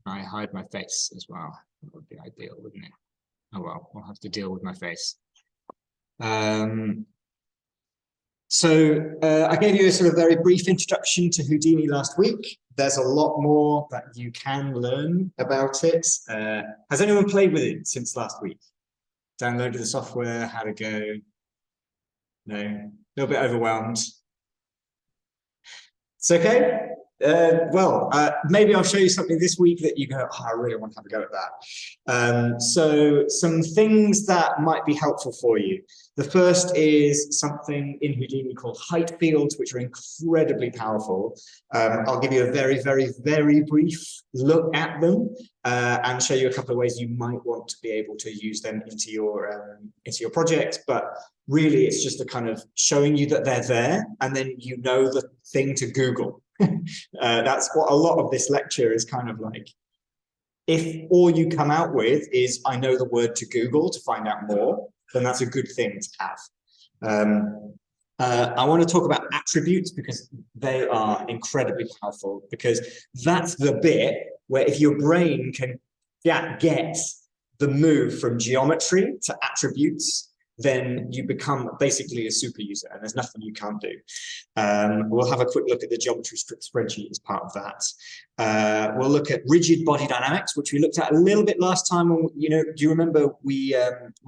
I hide my face as well. That would be ideal, wouldn't it? Oh well, I'll have to deal with my face. Um, I gave you a sort of very brief introduction to Houdini last week. There's a lot more that you can learn about it. Has anyone played with it since last week? Downloaded the software, had a go? No, a little bit overwhelmed. It's okay. Maybe I'll show you something this week that you go, oh, I really want to have a go at that. So some things that might be helpful for you. The first is something in Houdini called height fields, which are incredibly powerful. I'll give you a very, very, very brief look at them and show you a couple of ways you might want to be able to use them into your project. But really, it's just a kind of showing you that they're there, and then you know the thing to Google. That's what a lot of this lecture is kind of like. If all you come out with is, I know the word to Google to find out more, then that's a good thing to have. I want to talk about attributes because they are incredibly powerful, because that's the bit where if your brain can get the move from geometry to attributes, then you become basically a super user and there's nothing you can't do. We'll have a quick look at the geometry spreadsheet as part of that. We'll look at rigid body dynamics, which we looked at a little bit last time. When, do you remember we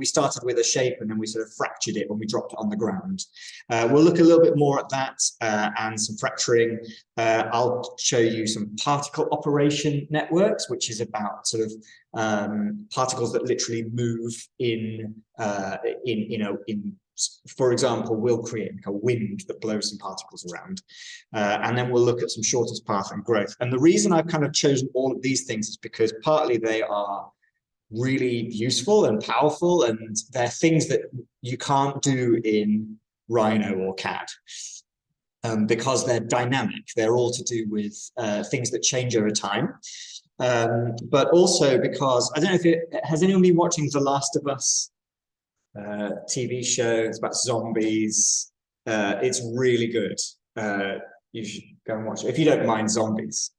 started with a shape and then we sort of fractured it when we dropped it on the ground. We'll look a little bit more at that and some fracturing. I'll show you some particle operation networks, which is about sort of particles that literally move for example, we'll create a wind that blows some particles around. And then we'll look at some shortest path and growth. And the reason I've kind of chosen all of these things is because partly they are really useful and powerful, and they're things that you can't do in Rhino or CAD. Because they're dynamic. They're all to do with things that change over time. But also because, I don't know if has anyone been watching The Last of Us TV show? It's about zombies. It's really good. You should go and watch it if you don't mind zombies.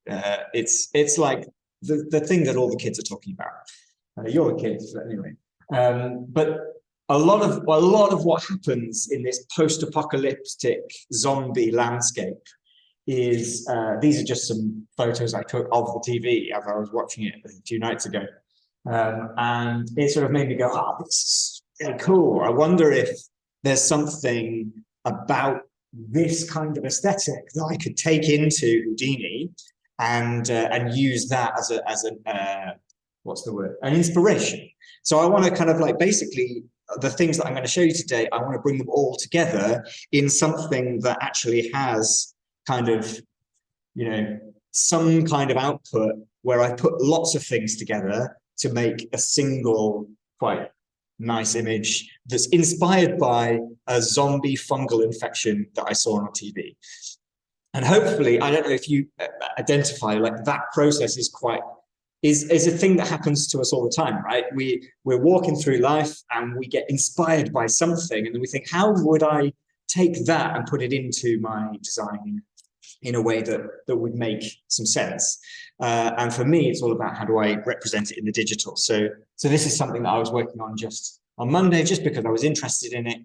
It's like the thing that all the kids are talking about. You're a kid, but anyway. But a lot of what happens in this post-apocalyptic zombie landscape is these are just some photos I took of the TV as I was watching it a few nights ago, and it sort of made me go, "Oh, this is really cool. I wonder if there's something about this kind of aesthetic that I could take into Houdini and use that as what's the word? An inspiration." So I want to kind of like basically the things that I'm going to show you today, I want to bring them all together in something that actually has kind of, some kind of output where I put lots of things together to make a single quite nice image that's inspired by a zombie fungal infection that I saw on TV. And hopefully, I don't know if you identify, like that process is a thing that happens to us all the time, right? We're walking through life and we get inspired by something, and then we think, how would I take that and put it into my design in a way that would make some sense? And for me, it's all about how do I represent it in the digital. So this is something that I was working on just on Monday, just because I was interested in it.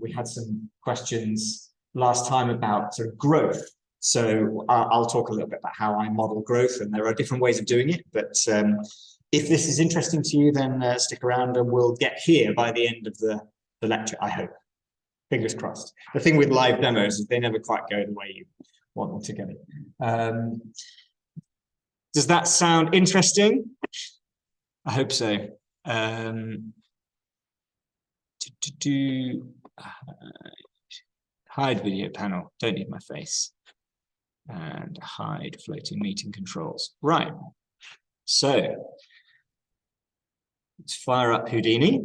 We had some questions last time about sort of growth. So I'll talk a little bit about how I model growth, and there are different ways of doing it. But if this is interesting to you, then stick around and we'll get here by the end of the lecture, I hope. Fingers crossed. The thing with live demos is they never quite go the way you want them to go. Does that sound interesting? I hope so. Hide video panel, don't need my face. And hide floating meeting controls. Right, so let's fire up Houdini.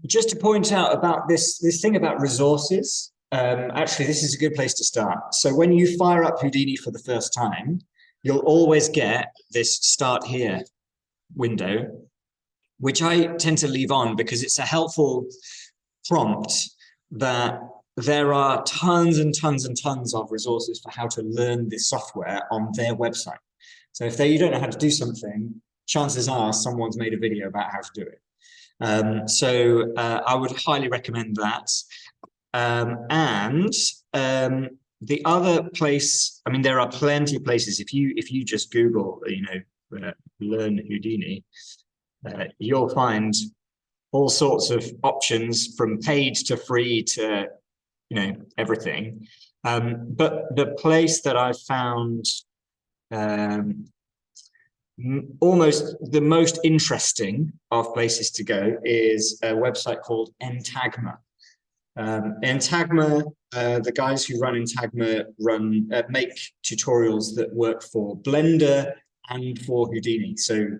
Just to point out about this thing about resources, actually, this is a good place to start. So when you fire up Houdini for the first time, you'll always get this start here window, which I tend to leave on because it's a helpful prompt that there are tons and tons and tons of resources for how to learn this software on their website. So if you don't know how to do something, chances are someone's made a video about how to do it. I would highly recommend that. The other place, I mean, there are plenty of places. If you just Google, learn Houdini, you'll find all sorts of options from paid to free to, everything. But the place that I've found almost the most interesting of places to go is a website called Entagma. Entagma, the guys who run Entagma make tutorials that work for Blender and for Houdini. So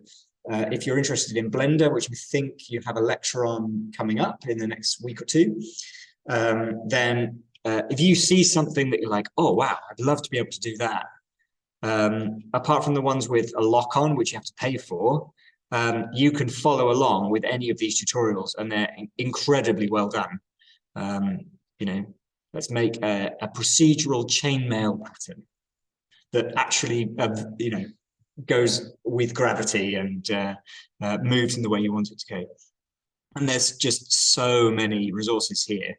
if you're interested in Blender, which we think you have a lecture on coming up in the next week or two, then if you see something that you're like, oh, wow, I'd love to be able to do that. Apart from the ones with a lock-on, which you have to pay for, you can follow along with any of these tutorials, and they're incredibly well done. Let's make a procedural chainmail pattern that actually, goes with gravity and moves in the way you want it to go. And there's just so many resources here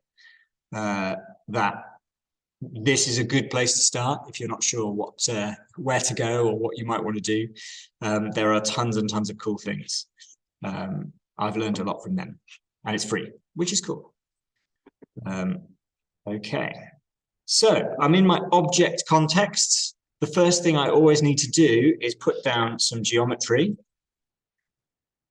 that this is a good place to start if you're not sure where to go or what you might want to do. There are tons and tons of cool things. I've learned a lot from them, and it's free, which is cool. Okay, so I'm in my object context. The first thing I always need to do is put down some geometry,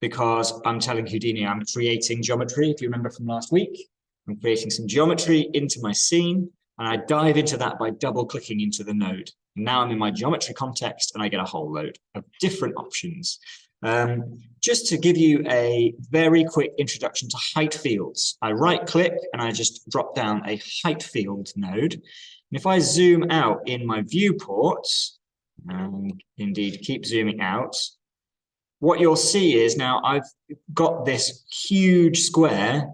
because I'm telling Houdini I'm creating geometry. If you remember from last week, I'm creating some geometry into my scene, and I dive into that by double-clicking into the node. Now I'm in my geometry context, and I get a whole load of different options. Just to give you a very quick introduction to height fields, I right-click, and I just drop down a height field node. And if I zoom out in my viewports, and indeed keep zooming out, what you'll see is now I've got this huge square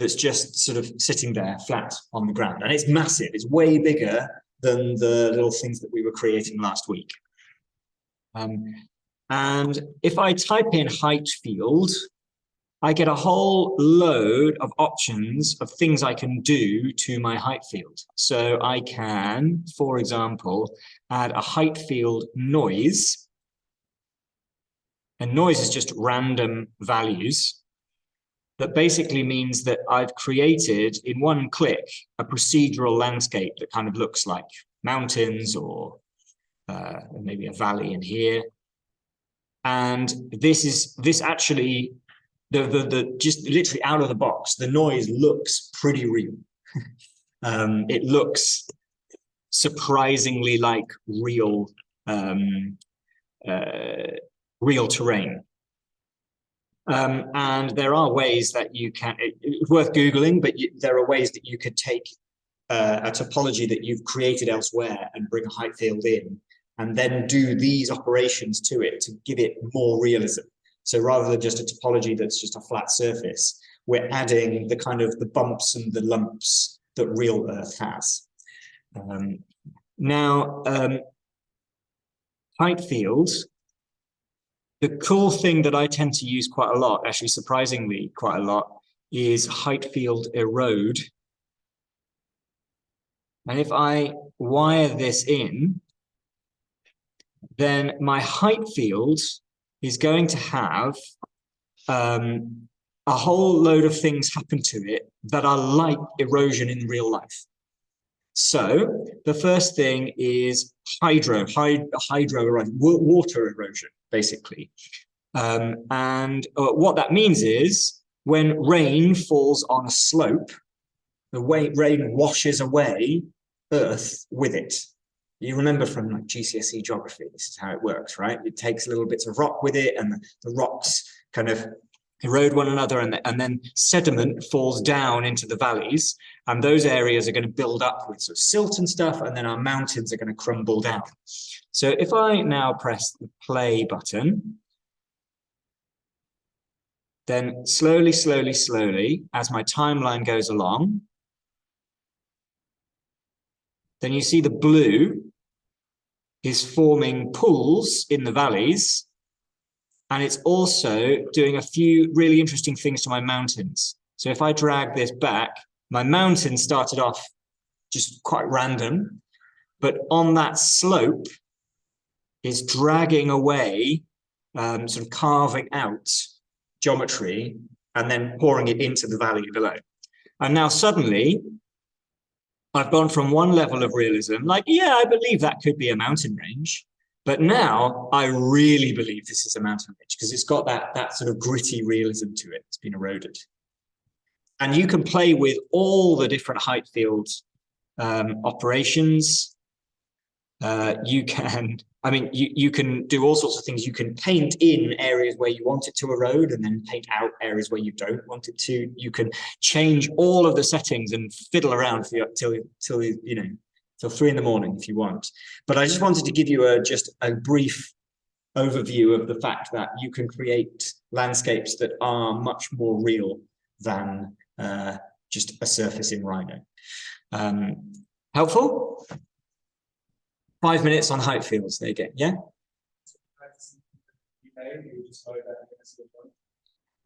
that's just sort of sitting there flat on the ground. And it's massive. It's way bigger than the little things that we were creating last week. And if I type in height field, I get a whole load of options of things I can do to my height field. So I can, for example, add a height field noise. And noise is just random values. That basically means that I've created in one click a procedural landscape that kind of looks like mountains or maybe a valley in here. And this actually, just literally out of the box, the noise looks pretty real. It looks surprisingly like real terrain. And there are ways that you can, it's worth Googling, but there are ways that you could take a topology that you've created elsewhere and bring a height field in, and then do these operations to it to give it more realism. So rather than just a topology that's just a flat surface, we're adding the kind of the bumps and the lumps that real Earth has. Height fields. The cool thing that I tend to use quite a lot, actually surprisingly quite a lot, is height field erode. And if I wire this in, then my height field is going to have a whole load of things happen to it that are like erosion in real life. So the first thing is hydro erosion, water erosion, basically. What that means is when rain falls on a slope, the way rain washes away earth with it. You remember from like GCSE geography, this is how it works, right? It takes little bits of rock with it, and the rocks kind of erode one another, and then sediment falls down into the valleys, and those areas are going to build up with sort of silt and stuff, and then our mountains are going to crumble down. So if I now press the play button, then slowly, slowly, slowly, as my timeline goes along, then you see the blue is forming pools in the valleys, and it's also doing a few really interesting things to my mountains. So if I drag this back, my mountain started off just quite random, but on that slope is dragging away, sort of carving out geometry and then pouring it into the valley below. And now suddenly I've gone from one level of realism, like, yeah, I believe that could be a mountain range, but now I really believe this is a mountain range because it's got that sort of gritty realism to it. It's been eroded. And you can play with all the different height field operations. You can do all sorts of things. You can paint in areas where you want it to erode and then paint out areas where you don't want it to. You can change all of the settings and fiddle around till 3 in the morning if you want. But I just wanted to give you just a brief overview of the fact that you can create landscapes that are much more real than just a surface in Rhino. Helpful? 5 minutes on height fields. There you go. Yeah.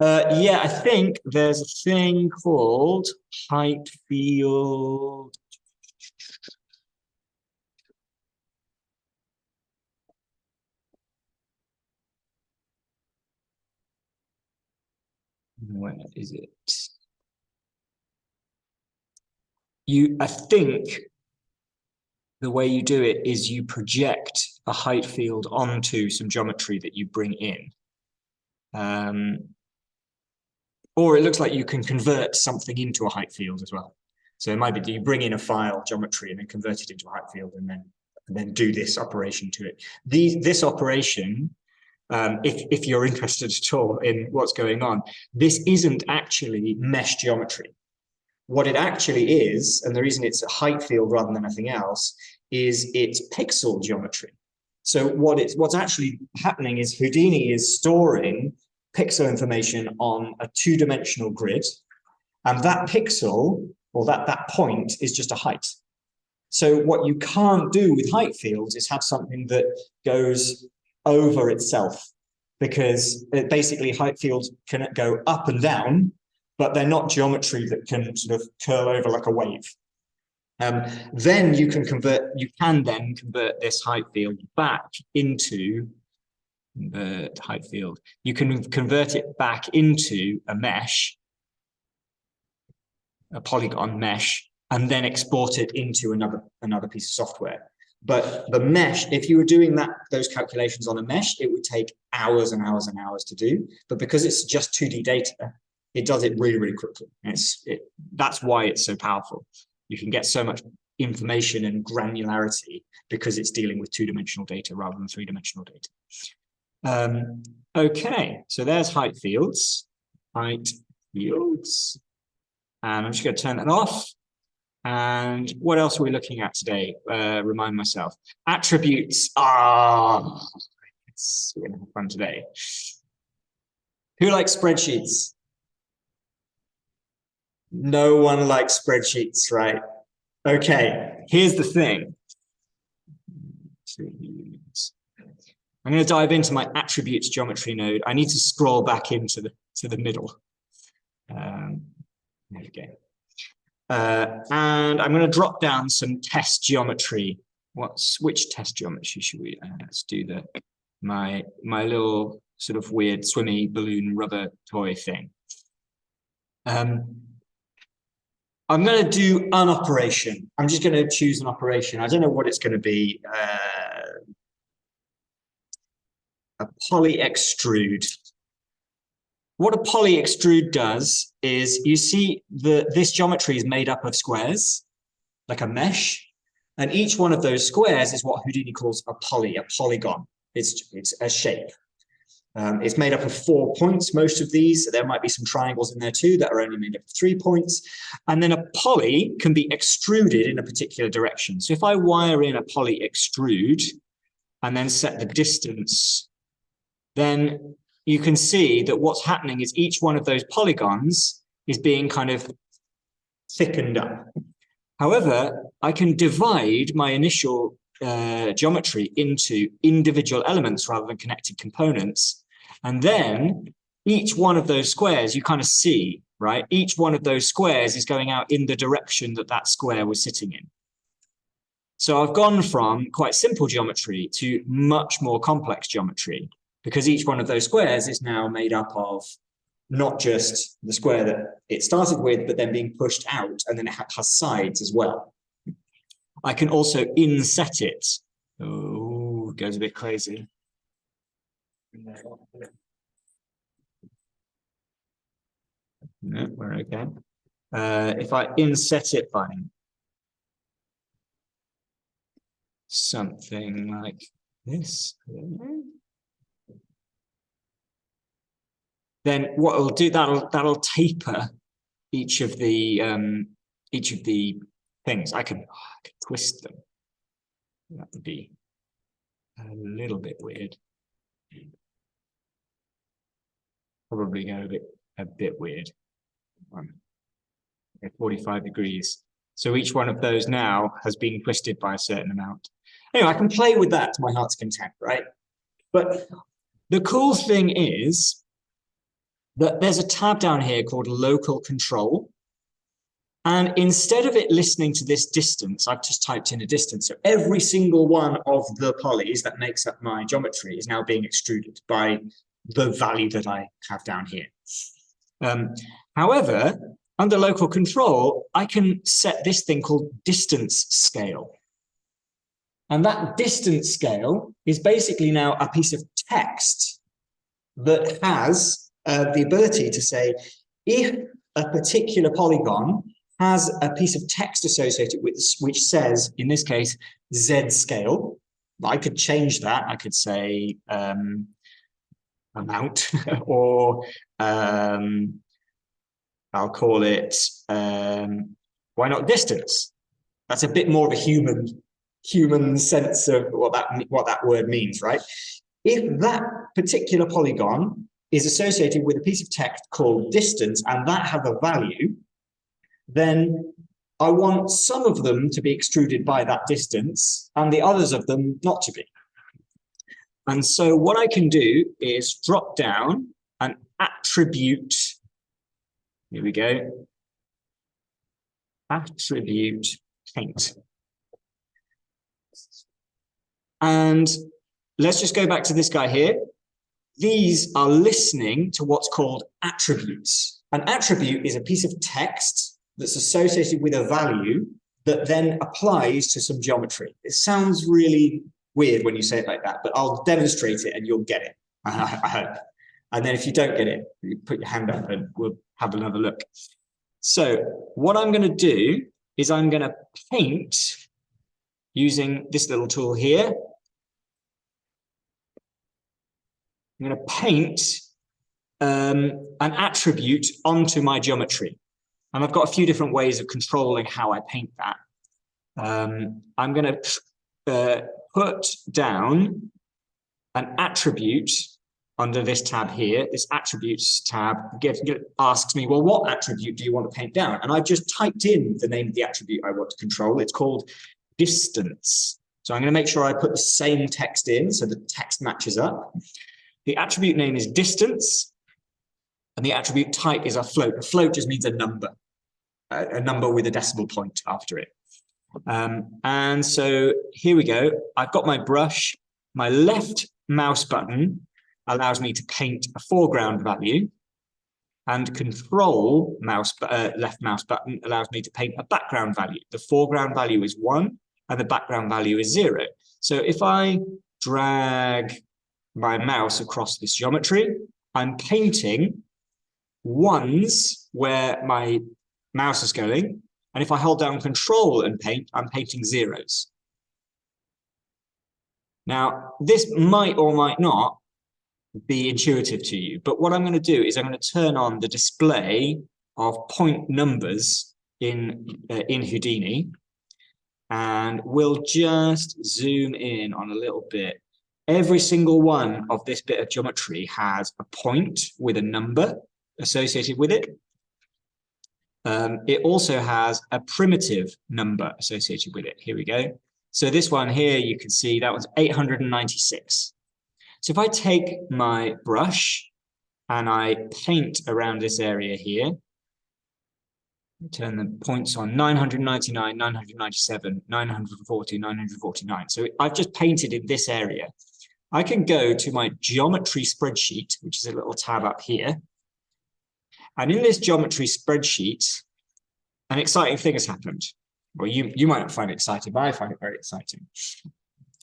Yeah, I think there's a thing called height field. Where is it? I think the way you do it is you project a height field onto some geometry that you bring in. Or it looks like you can convert something into a height field as well. So it might be you bring in a file geometry and then convert it into a height field and then do this operation to it. This operation, if you're interested at all in what's going on, this isn't actually mesh geometry. What it actually is, and the reason it's a height field rather than anything else, is it's pixel geometry. So what's actually happening is Houdini is storing pixel information on a two-dimensional grid, and that pixel, or that point, is just a height. So what you can't do with height fields is have something that goes over itself, because basically height fields can go up and down, but they're not geometry that can sort of curl over like a wave. Then you can then convert this height field back into the height field. You can convert it back into a mesh, a polygon mesh, and then export it into another piece of software. But the mesh, if you were doing those calculations on a mesh, it would take hours and hours and hours to do. But because it's just 2D data, it does it really, really quickly. That's why it's so powerful. You can get so much information and granularity because it's dealing with two-dimensional data rather than three-dimensional data. Okay, so there's height fields. And I'm just going to turn that off. And what else are we looking at today? Remind myself. Attributes. We're going to have fun today. Who likes spreadsheets? No one likes spreadsheets, right? Okay, here's the thing. I'm going to dive into my attributes geometry node. I need to scroll back into the middle. There we go. And I'm going to drop down some test geometry. Which test geometry should we? Let's do my little sort of weird swimmy balloon rubber toy thing. I'm going to do an operation. I'm just going to choose an operation. I don't know what it's going to be. A poly extrude. What a poly extrude does is you see this geometry is made up of squares, like a mesh, and each one of those squares is what Houdini calls a polygon. It's a shape. It's made up of 4 points, most of these. There might be some triangles in there too that are only made up of 3 points. And then a poly can be extruded in a particular direction. So if I wire in a poly extrude and then set the distance, then you can see that what's happening is each one of those polygons is being kind of thickened up. However, I can divide my initial geometry into individual elements rather than connected components. And then each one of those squares, you kind of see, right? Each one of those squares is going out in the direction that that square was sitting in. So I've gone from quite simple geometry to much more complex geometry, because each one of those squares is now made up of not just the square that it started with, but then being pushed out, and then it has sides as well. I can also inset it. Oh, it goes a bit crazy. No, we're okay. If I inset it by something like this, then what it'll do, that'll taper each of the things. I can twist them. That would be a little bit weird. Probably go a bit weird. 45 degrees. So each one of those now has been twisted by a certain amount. Anyway, I can play with that to my heart's content, right? But the cool thing is that there's a tab down here called local control. And instead of it listening to this distance, I've just typed in a distance. So every single one of the polys that makes up my geometry is now being extruded by the value that I have down here. However, under local control, I can set this thing called distance scale. And that distance scale is basically now a piece of text that has the ability to say, if a particular polygon has a piece of text associated with which says, in this case, Z scale, I could change that. I could say amount, or I'll call it, why not distance? That's a bit more of a human sense of what that word means, right? If that particular polygon is associated with a piece of text called distance, and that have a value, then I want some of them to be extruded by that distance and the others of them not to be. And so what I can do is drop down an attribute. Here we go. Attribute paint. And let's just go back to this guy here. These are listening to what's called attributes. An attribute is a piece of text that's associated with a value that then applies to some geometry. It sounds really weird when you say it like that, but I'll demonstrate it and you'll get it, I hope. And then if you don't get it, you put your hand up and we'll have another look. So what I'm going to do is I'm going to paint using this little tool here. I'm going to paint an attribute onto my geometry. And I've got a few different ways of controlling how I paint that. I'm going to put down an attribute under this tab here. This attributes tab asks me, well, what attribute do you want to paint down? And I've just typed in the name of the attribute I want to control. It's called distance. So I'm going to make sure I put the same text in so the text matches up. The attribute name is distance, and the attribute type is a float. A float just means a number with a decimal point after it. And so here we go. I've got my brush. My left mouse button allows me to paint a foreground value, and control left mouse button allows me to paint a background value. The foreground value is 1 and the background value is 0. So if I drag my mouse across this geometry, I'm painting ones where my mouse is going, and if I hold down control and paint, I'm painting zeros. Now, this might or might not be intuitive to you. But what I'm going to do is I'm going to turn on the display of point numbers in Houdini, and we'll just zoom in on a little bit. Every single one of this bit of geometry has a point with a number associated with it. It also has a primitive number associated with it. Here we go. So this one here, you can see that one's 896. So if I take my brush and I paint around this area here, turn the points on 999, 997, 940, 949. So I've just painted in this area. I can go to my geometry spreadsheet, which is a little tab up here. And in this geometry spreadsheet, an exciting thing has happened. Well, you might not find it exciting, but I find it very exciting.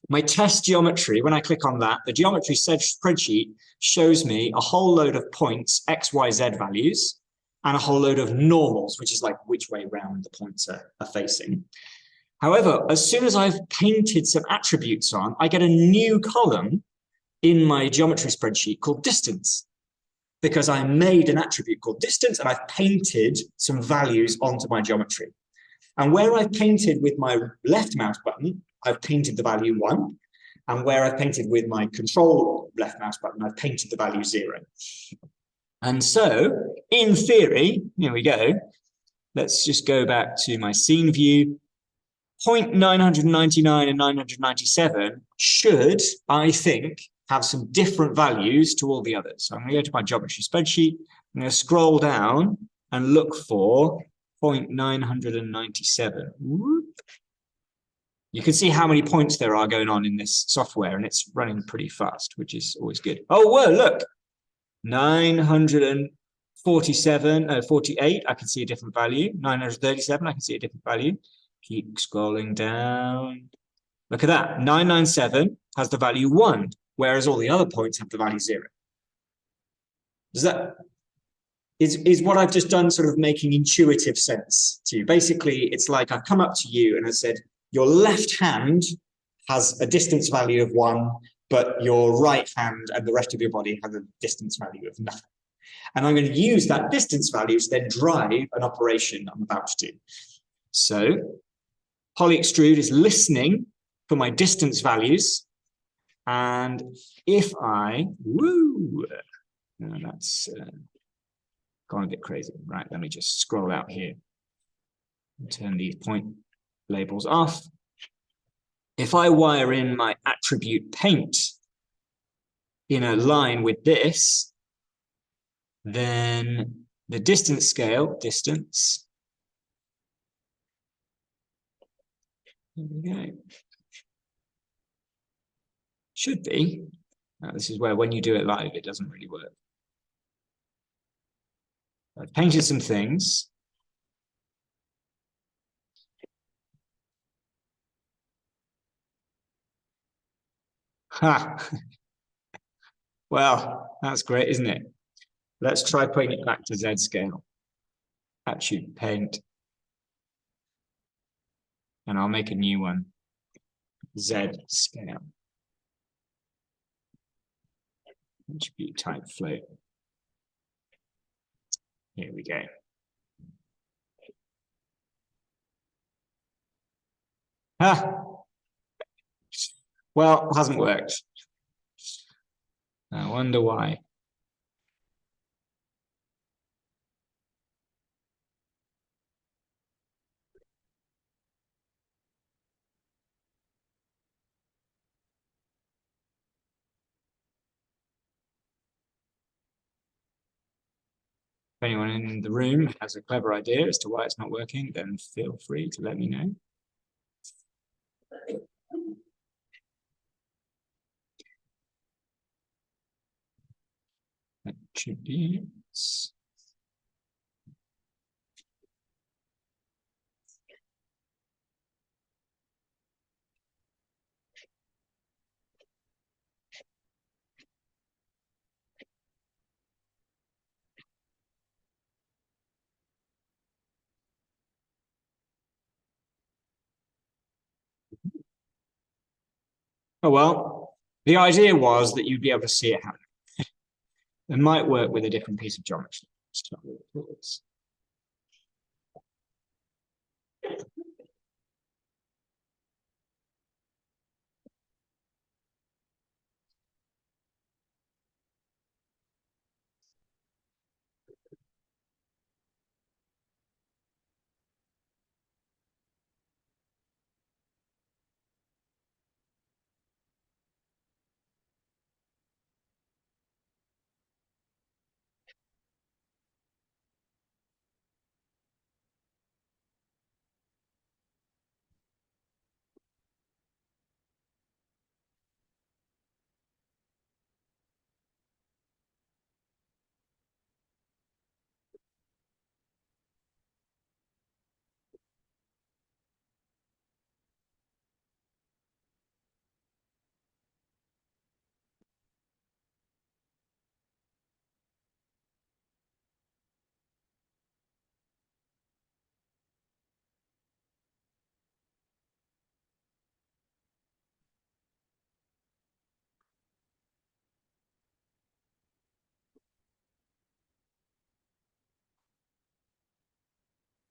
My test geometry, when I click on that, the geometry spreadsheet shows me a whole load of points, X, Y, Z values, and a whole load of normals, which is like which way round the points are facing. However, as soon as I've painted some attributes on, I get a new column in my geometry spreadsheet called distance, because I made an attribute called distance and I've painted some values onto my geometry. And where I've painted with my left mouse button, I've painted the value 1. And where I've painted with my control left mouse button, I've painted the value 0. And so, in theory, here we go. Let's just go back to my scene view. Point 999 and 997 should, I think, have some different values to all the others. So I'm going to go to my geometry spreadsheet. I'm going to scroll down and look for point 997. Whoop. You can see how many points there are going on in this software, and it's running pretty fast, which is always good. Oh, whoa, look. 947, 48, I can see a different value. 937, I can see a different value. Keep scrolling down. Look at that. 997 has the value 1, whereas all the other points have the value 0. Does that is what I've just done sort of making intuitive sense to you? Basically, it's like I've come up to you and I said, your left hand has a distance value of 1, but your right hand and the rest of your body have a distance value of nothing. And I'm going to use that distance value to then drive an operation I'm about to do. So polyextrude is listening for my distance values. And if I, that's gone a bit crazy. Right, let me just scroll out here and turn these point labels off. If I wire in my attribute paint in a line with this, then the distance scale, distance, there we go, should be. Now, this is where when you do it live, it doesn't really work. I've painted some things. Ha! Well, that's great, isn't it? Let's try putting it back to Z scale. Attribute paint. And I'll make a new one. Z scale. Attribute type float. Here we go. Ah! Well, it hasn't worked. I wonder why. If anyone in the room has a clever idea as to why it's not working, then feel free to let me know. Attributes. Oh, well, the idea was that you'd be able to see it happen. It might work with a different piece of geometry.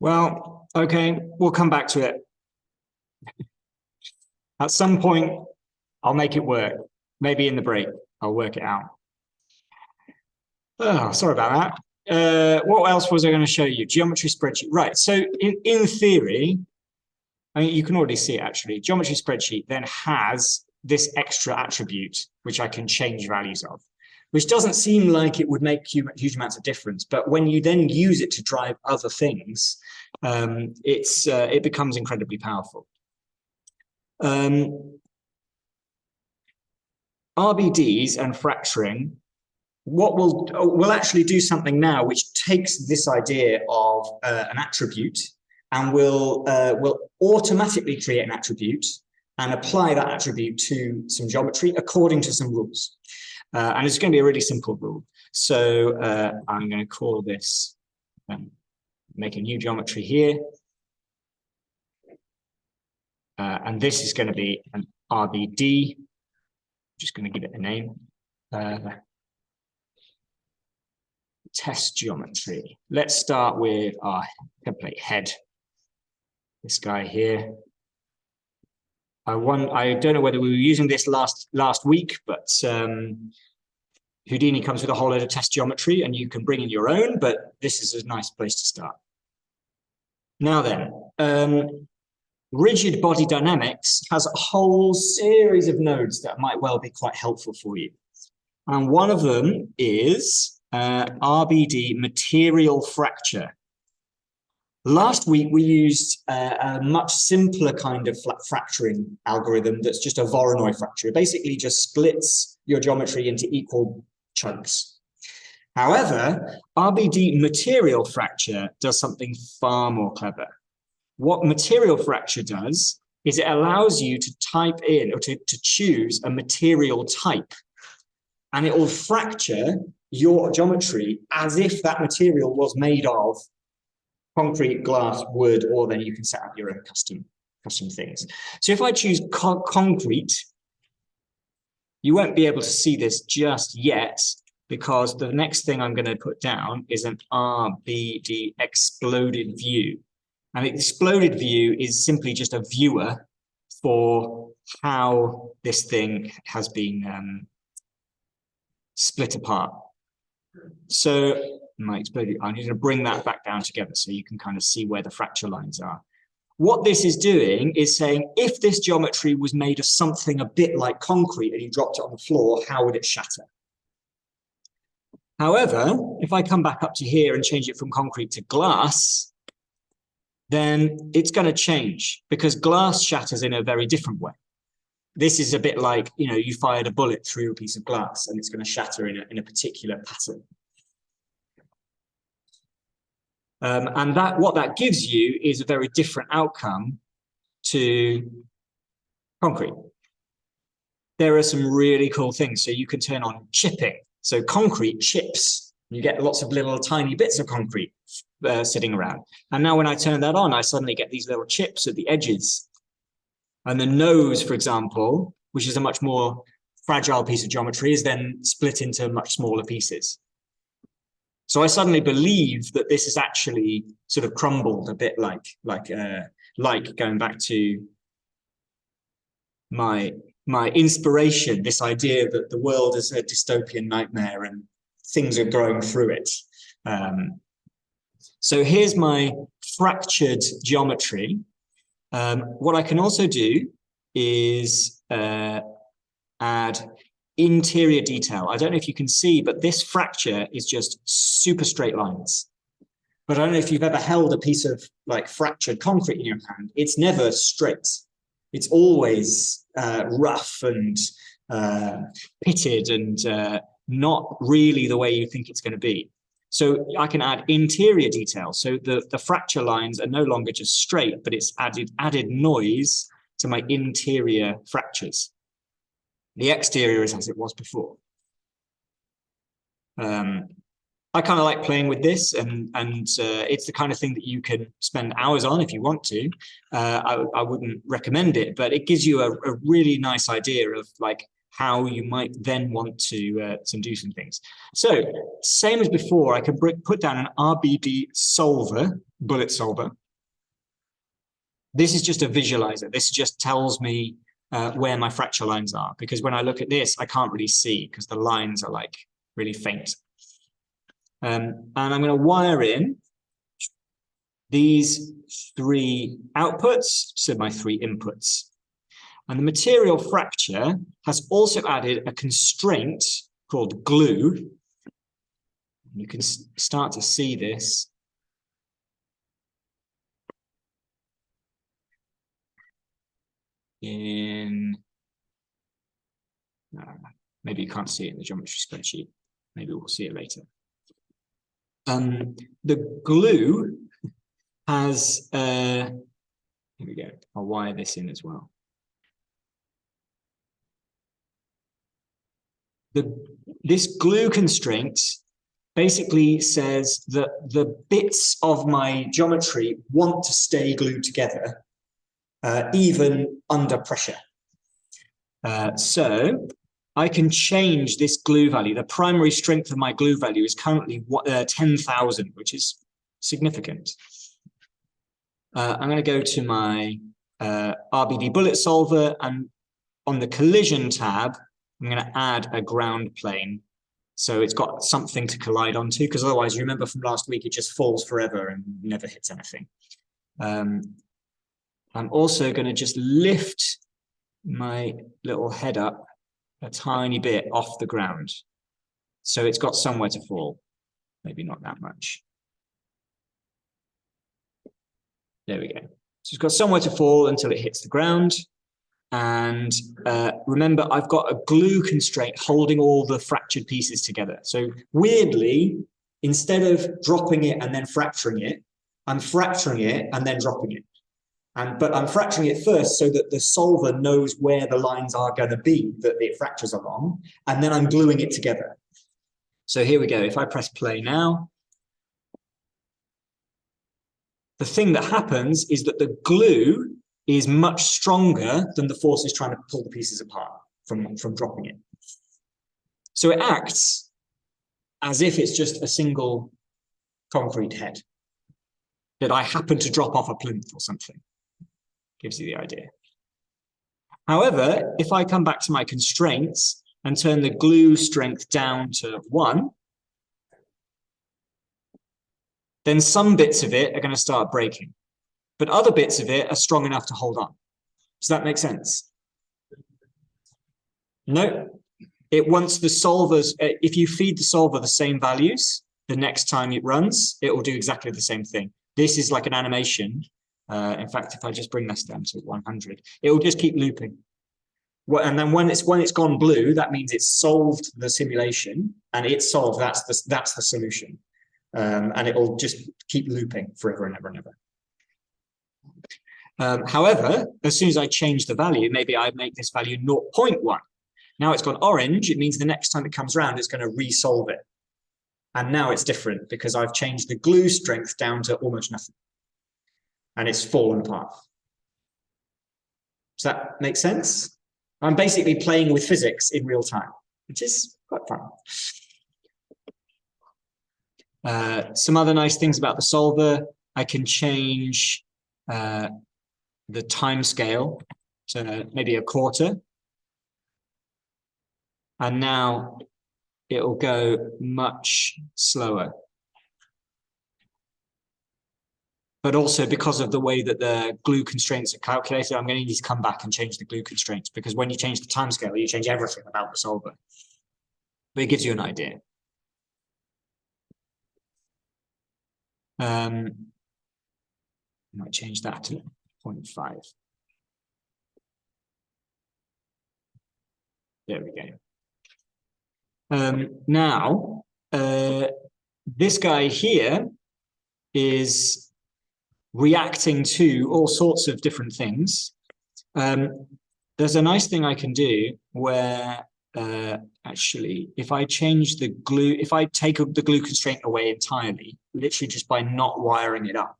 Well, okay, we'll come back to it. At some point, I'll make it work. Maybe in the break, I'll work it out. Oh, sorry about that. What else was I going to show you? Geometry spreadsheet. Right, so in theory, I mean, you can already see it actually. Geometry spreadsheet then has this extra attribute, which I can change values of, which doesn't seem like it would make huge amounts of difference. But when you then use it to drive other things, it becomes incredibly powerful. RBDs and fracturing, we'll actually do something now which takes this idea of an attribute and will automatically create an attribute and apply that attribute to some geometry according to some rules. And it's going to be a really simple rule. So I'm going to call this, make a new geometry here. And this is going to be an RBD. Just going to give it a name. Test geometry. Let's start with our template head. This guy here. I don't know whether we were using this last week, but Houdini comes with a whole load of test geometry, and you can bring in your own, but this is a nice place to start. Now then, rigid body dynamics has a whole series of nodes that might well be quite helpful for you. And one of them is RBD material fracture. Last week, we used a much simpler kind of fracturing algorithm that's just a Voronoi fracture. It basically just splits your geometry into equal chunks. However, RBD material fracture does something far more clever. What material fracture does is it allows you to type in or to choose a material type, and it will fracture your geometry as if that material was made of concrete, glass, wood, or then you can set up your own custom things. So if I choose concrete, you won't be able to see this just yet because the next thing I'm going to put down is an RBD exploded view. And the exploded view is simply just a viewer for how this thing has been split apart. So my exploded, I'm going to bring that back down together so you can kind of see where the fracture lines are. What this is doing is saying, if this geometry was made of something a bit like concrete and you dropped it on the floor, how would it shatter? However, if I come back up to here and change it from concrete to glass, then it's going to change because glass shatters in a very different way. This is a bit like, you know, you fired a bullet through a piece of glass and it's going to shatter in a particular pattern. And what that gives you is a very different outcome to concrete. There are some really cool things. So you can turn on chipping. So concrete chips. You get lots of little tiny bits of concrete sitting around. And now when I turn that on, I suddenly get these little chips at the edges. And the nose, for example, which is a much more fragile piece of geometry, is then split into much smaller pieces. So I suddenly believe that this is actually sort of crumbled a bit like going back to my inspiration, this idea that the world is a dystopian nightmare and things are growing through it. So here's my fractured geometry. What I can also do is add interior detail. I don't know if you can see, but this fracture is just super straight lines. But I don't know if you've ever held a piece of like fractured concrete in your hand. It's never straight. It's always rough and pitted and not really the way you think it's going to be. So I can add interior detail. So the fracture lines are no longer just straight, but it's added noise to my interior fractures. The exterior is as it was before. I kind of like playing with this, and it's the kind of thing that you can spend hours on if you want to. I wouldn't recommend it, but it gives you a really nice idea of like how you might then want to do some things. So same as before, I can put down an RBD solver, bullet solver. This is just a visualizer. This just tells me where my fracture lines are, because when I look at this, I can't really see because the lines are like really faint. And I'm going to wire in these 3 outputs, so my 3 inputs. And the material fracture has also added a constraint called glue. You can start to see this. Maybe you can't see it in the geometry spreadsheet. Maybe we'll see it later. The glue has, here we go, I'll wire this in as well. This glue constraint basically says that the bits of my geometry want to stay glued together, even under pressure. So I can change this glue value. The primary strength of my glue value is currently 10,000, which is significant. I'm going to go to my RBD bullet solver, and on the collision tab, I'm going to add a ground plane. So it's got something to collide onto, because otherwise, you remember from last week, it just falls forever and never hits anything. I'm also going to just lift my little head up a tiny bit off the ground. So it's got somewhere to fall. Maybe not that much. There we go. So it's got somewhere to fall until it hits the ground. And remember, I've got a glue constraint holding all the fractured pieces together. So weirdly, instead of dropping it and then fracturing it, I'm fracturing it and then dropping it. But I'm fracturing it first so that the solver knows where the lines are going to be that it fractures along, and then I'm gluing it together. So here we go. If I press play now, the thing that happens is that the glue is much stronger than the forces trying to pull the pieces apart from dropping it. So it acts as if it's just a single concrete head that I happen to drop off a plinth or something. Gives you the idea. However, if I come back to my constraints and turn the glue strength down to 1, then some bits of it are going to start breaking, but other bits of it are strong enough to hold on. Does that make sense? No. It wants the solvers, if you feed the solver the same values, the next time it runs, it will do exactly the same thing. This is like an animation. In fact, if I just bring this down to 100, it will just keep looping. And then when it's gone blue, that means it's solved the simulation, and it's solved. That's the solution, and it will just keep looping forever and ever and ever. However, as soon as I change the value, maybe I make this value 0.1. Now it's gone orange. It means the next time it comes around, it's going to resolve it. And now it's different because I've changed the glue strength down to almost nothing. And it's fallen apart. Does that make sense? I'm basically playing with physics in real time, which is quite fun. Some other nice things about the solver, I can change the time scale to maybe a quarter. And now it'll go much slower. But also because of the way that the glue constraints are calculated, I'm going to need to come back and change the glue constraints, because when you change the time scale, you change everything about the solver. But it gives you an idea. I might change that to 0.5. There we go. Now, this guy here is reacting to all sorts of different things. There's a nice thing I can do where actually, if I change the glue, if I take the glue constraint away entirely, literally just by not wiring it up,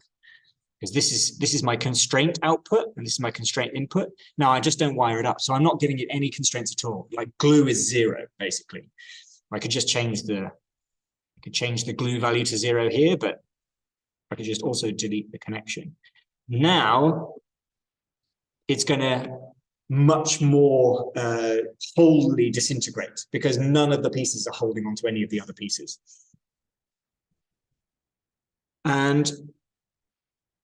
because this is my constraint output and this is my constraint input. Now I just don't wire it up, so I'm not giving it any constraints at all. Like glue is 0 basically. I could just change the glue value to 0 here, but I could just also delete the connection. Now it's going to much more wholly disintegrate, because none of the pieces are holding onto any of the other pieces. And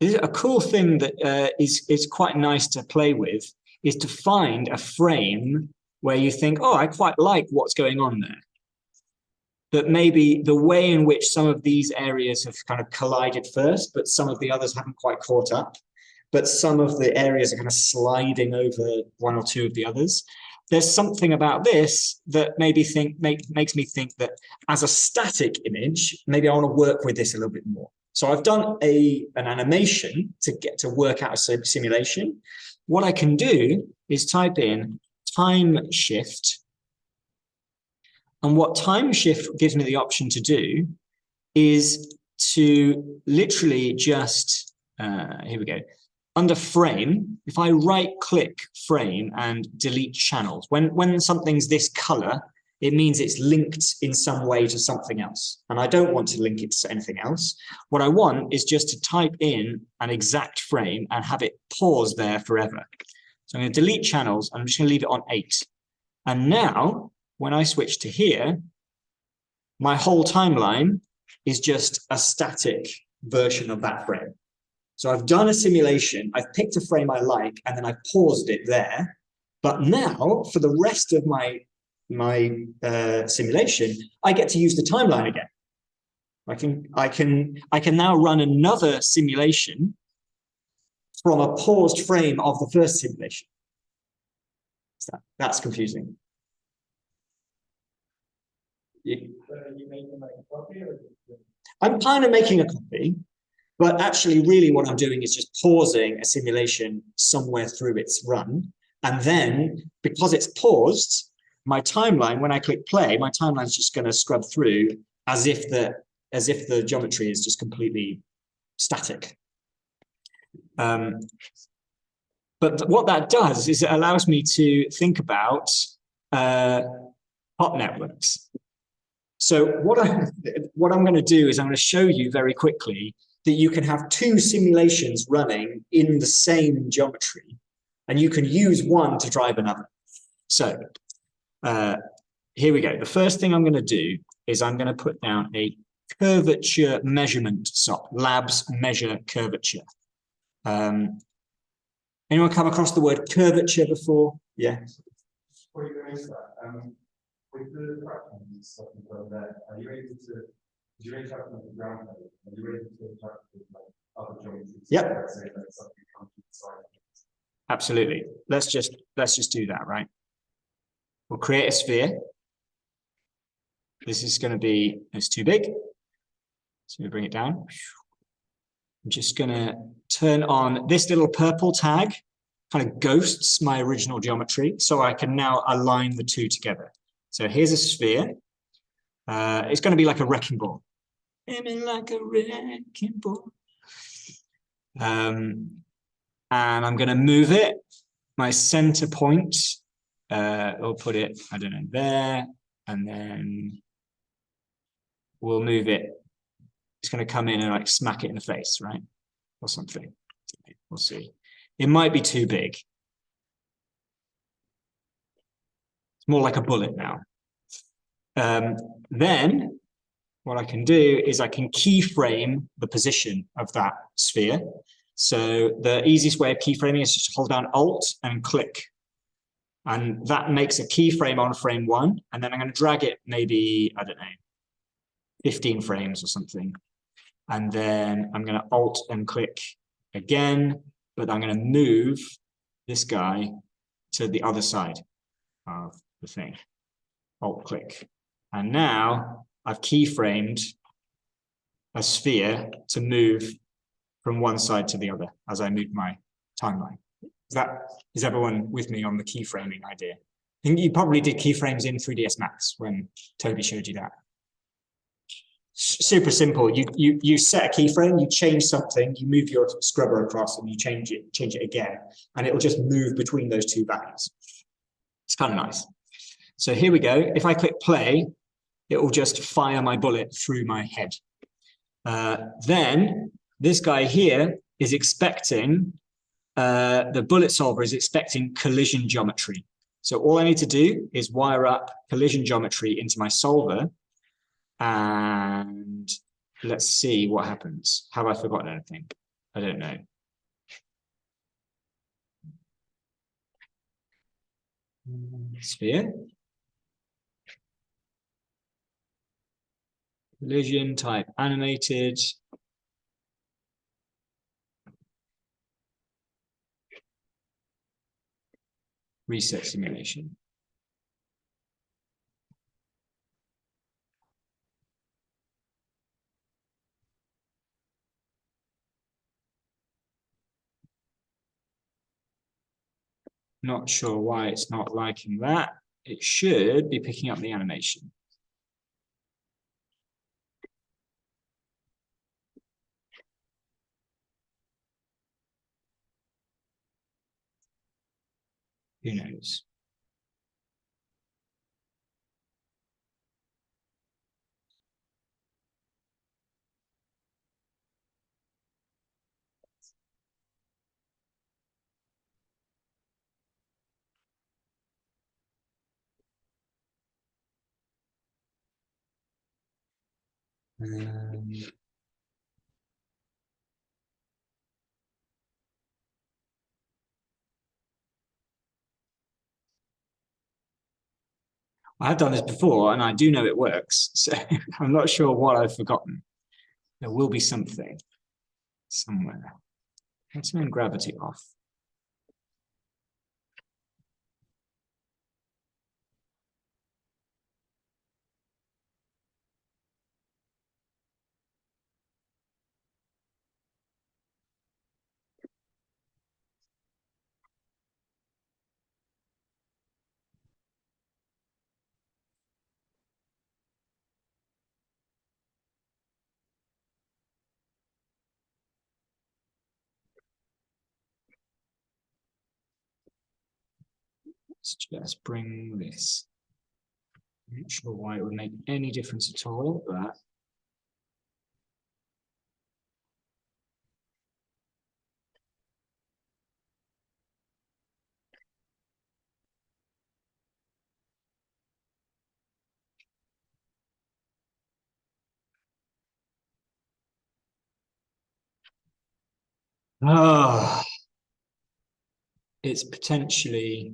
a cool thing that is quite nice to play with is to find a frame where you think, oh, I quite like what's going on there. But maybe the way in which some of these areas have kind of collided first, but some of the others haven't quite caught up. But some of the areas are kind of sliding over one or two of the others. There's something about this that maybe makes me think that as a static image, maybe I want to work with this a little bit more. So I've done an animation to work out a simulation. What I can do is type in time shift. And what time shift gives me the option to do is to literally just, here we go. Under frame, if I right click frame and delete channels, when something's this color, it means it's linked in some way to something else. And I don't want to link it to anything else. What I want is just to type in an exact frame and have it pause there forever. So I'm going to delete channels. I'm just going to leave it on 8. And now, when I switch to here, my whole timeline is just a static version of that frame. So I've done a simulation, I've picked a frame I like, and then I've paused it there. But now, for the rest of my simulation, I get to use the timeline again. I can now run another simulation from a paused frame of the first simulation. That's confusing. I'm kind of making a copy. But actually, really what I'm doing is just pausing a simulation somewhere through its run. And then, because it's paused, my timeline, when I click play, my timeline is just going to scrub through as if the geometry is just completely static. But what that does is it allows me to think about hot networks. So what I'm going to do is I'm going to show you very quickly that you can have 2 simulations running in the same geometry, and you can use one to drive another. So here we go. The first thing I'm going to do is I'm going to put down a curvature measurement SOP, labs measure curvature. Anyone come across the word curvature before? Yeah. Before you go into that, with the fractions and stuff like that, are you able to? Do you interact with the ground plane? Are you able to interact with like other geometries? Yep. Absolutely. Let's just do that, right? We'll create a sphere. This is going to be, it's too big. So we bring it down. I'm just going to turn on this little purple tag, kind of ghosts my original geometry, so I can now align the two together. So here's a sphere. It's going to be like a wrecking ball. Aiming like a wrecking ball. And I'm going to move it. My center point, we'll put it, I don't know, there. And then we'll move it it's going to come in and like smack it in the face, right? Or something. We'll see. It might be too big. It's more like a bullet now. Then what I can do is I can keyframe the position of that sphere. So the easiest way of keyframing is just hold down Alt and click. And that makes a keyframe on frame 1. And then I'm going to drag it maybe, I don't know, 15 frames or something. And then I'm going to Alt and click again, but I'm going to move this guy to the other side of the thing. Alt click. And now I've keyframed a sphere to move from one side to the other as I move my timeline. Is everyone with me on the keyframing idea? I think you probably did keyframes in 3ds Max when Toby showed you that. Super simple. You set a keyframe, you change something, you move your scrubber across, and you change it again, and it will just move between those two values. It's kind of nice. So here we go. If I click play, it will just fire my bullet through my head. Then this guy here is expecting, the bullet solver is expecting collision geometry. So all I need to do is wire up collision geometry into my solver, and let's see what happens. Have I forgotten anything? I don't know. Sphere. Collision type animated. Reset simulation. Not sure why it's not liking that. It should be picking up the animation. Who knows? I have done this before, and I do know it works. So I'm not sure what I've forgotten. There will be something somewhere. Let's turn gravity off. Let's just bring this. I'm not sure why it would make any difference at all, but it's potentially.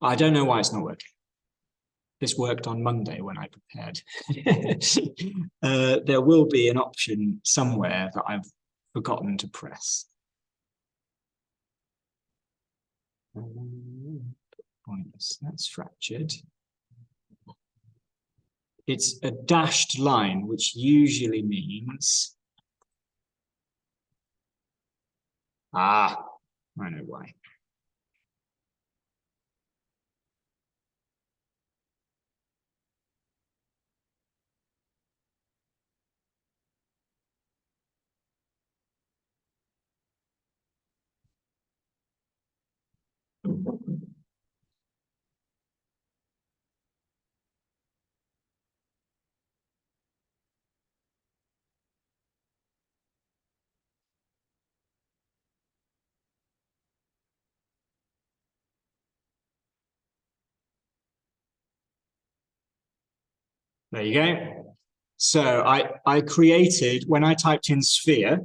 I don't know why it's not working. This worked on Monday when I prepared. There will be an option somewhere that I've forgotten to press. Points. That's fractured. It's a dashed line, which usually means. I know why. There you go. So I created, when I typed in sphere,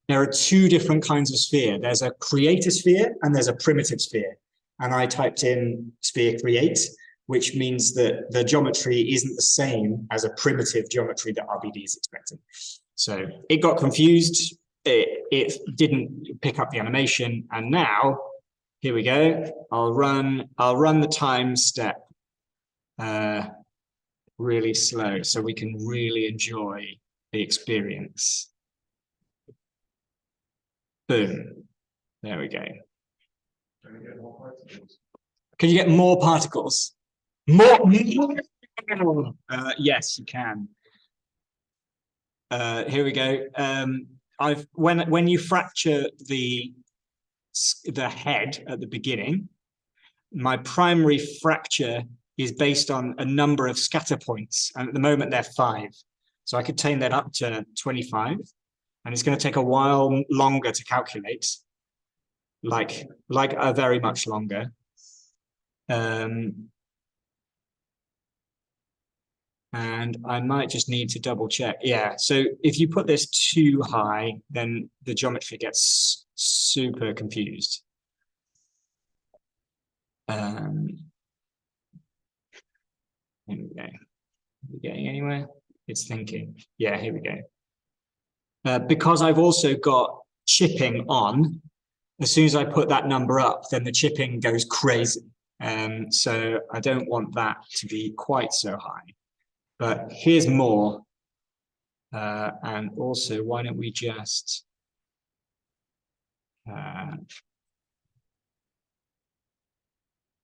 there are two different kinds of sphere. There's a creator sphere and there's a primitive sphere. And I typed in sphere create, which means that the geometry isn't the same as a primitive geometry that RBD is expecting. So it got confused. It didn't pick up the animation. And now, here we go. I'll run the time step really slow so we can really enjoy the experience. Boom. There we go. Can you get more particles? More? Yes, you can. Here we go. When you fracture the head at the beginning, my primary fracture is based on a number of scatter points, and at the moment they're 5. So I could turn that up to 25, and it's going to take a while longer to calculate, like a very much longer. And I might just need to double check. Yeah, so if you put this too high, then the geometry gets super confused. Here we go. Are we getting anywhere? It's thinking. Yeah, here we go. Because I've also got chipping on, as soon as I put that number up, then the chipping goes crazy. So I don't want that to be quite so high. But here's more. And also, why don't we just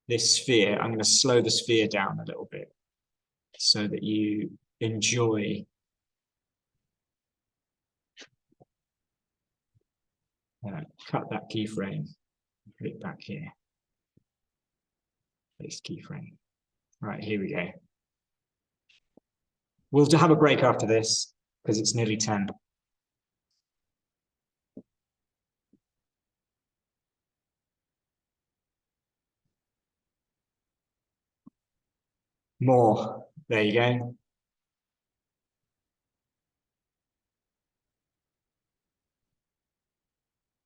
this sphere, I'm going to slow the sphere down a little bit so that you enjoy cut that keyframe, put it back here. Place keyframe. Right, here we go. We'll have a break after this because it's nearly 10. More. There you go.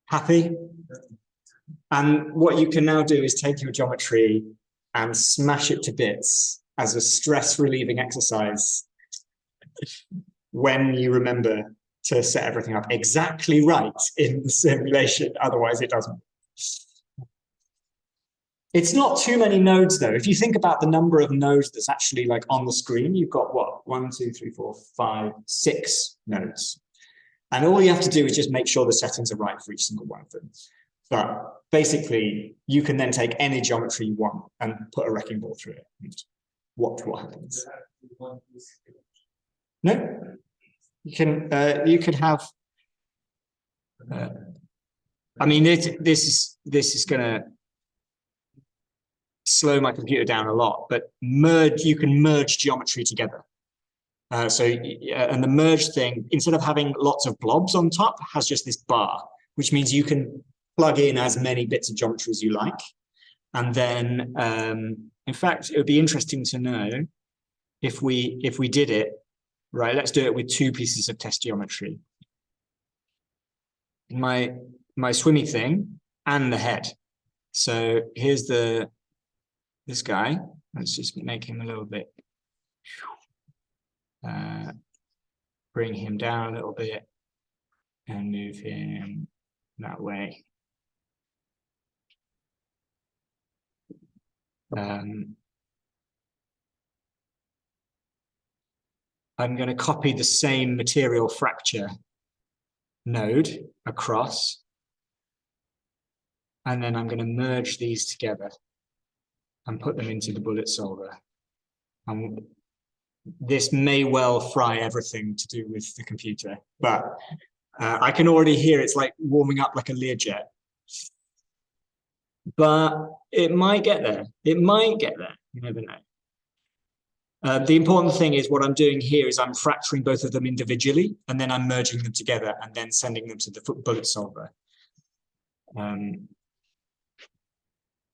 Happy? And what you can now do is take your geometry and smash it to bits as a stress-relieving exercise when you remember to set everything up exactly right in the simulation. Otherwise, it doesn't. It's not too many nodes, though. If you think about the number of nodes that's actually like on the screen, you've got what? 1, 2, 3, 4, 5, 6 nodes. And all you have to do is just make sure the settings are right for each single one of them. But basically, you can then take any geometry you want and put a wrecking ball through it and watch what happens. No, you can have. I mean, this is going to slow my computer down a lot, but you can merge geometry together. And the merge thing, instead of having lots of blobs on top, has just this bar, which means you can plug in as many bits of geometry as you like. And then, in fact, it would be interesting to know if we did it, right, let's do it with 2 pieces of test geometry. My swimmy thing and the head. So here's this guy. Let's just make him a little bit, bring him down a little bit and move him that way. I'm going to copy the same material fracture node across, and then I'm going to merge these together and put them into the bullet solver. And this may well fry everything to do with the computer, but I can already hear it's like warming up like a Learjet. But it might get there. It might get there. You never know. The important thing is what I'm doing here is I'm fracturing both of them individually, and then I'm merging them together and then sending them to the bullet solver.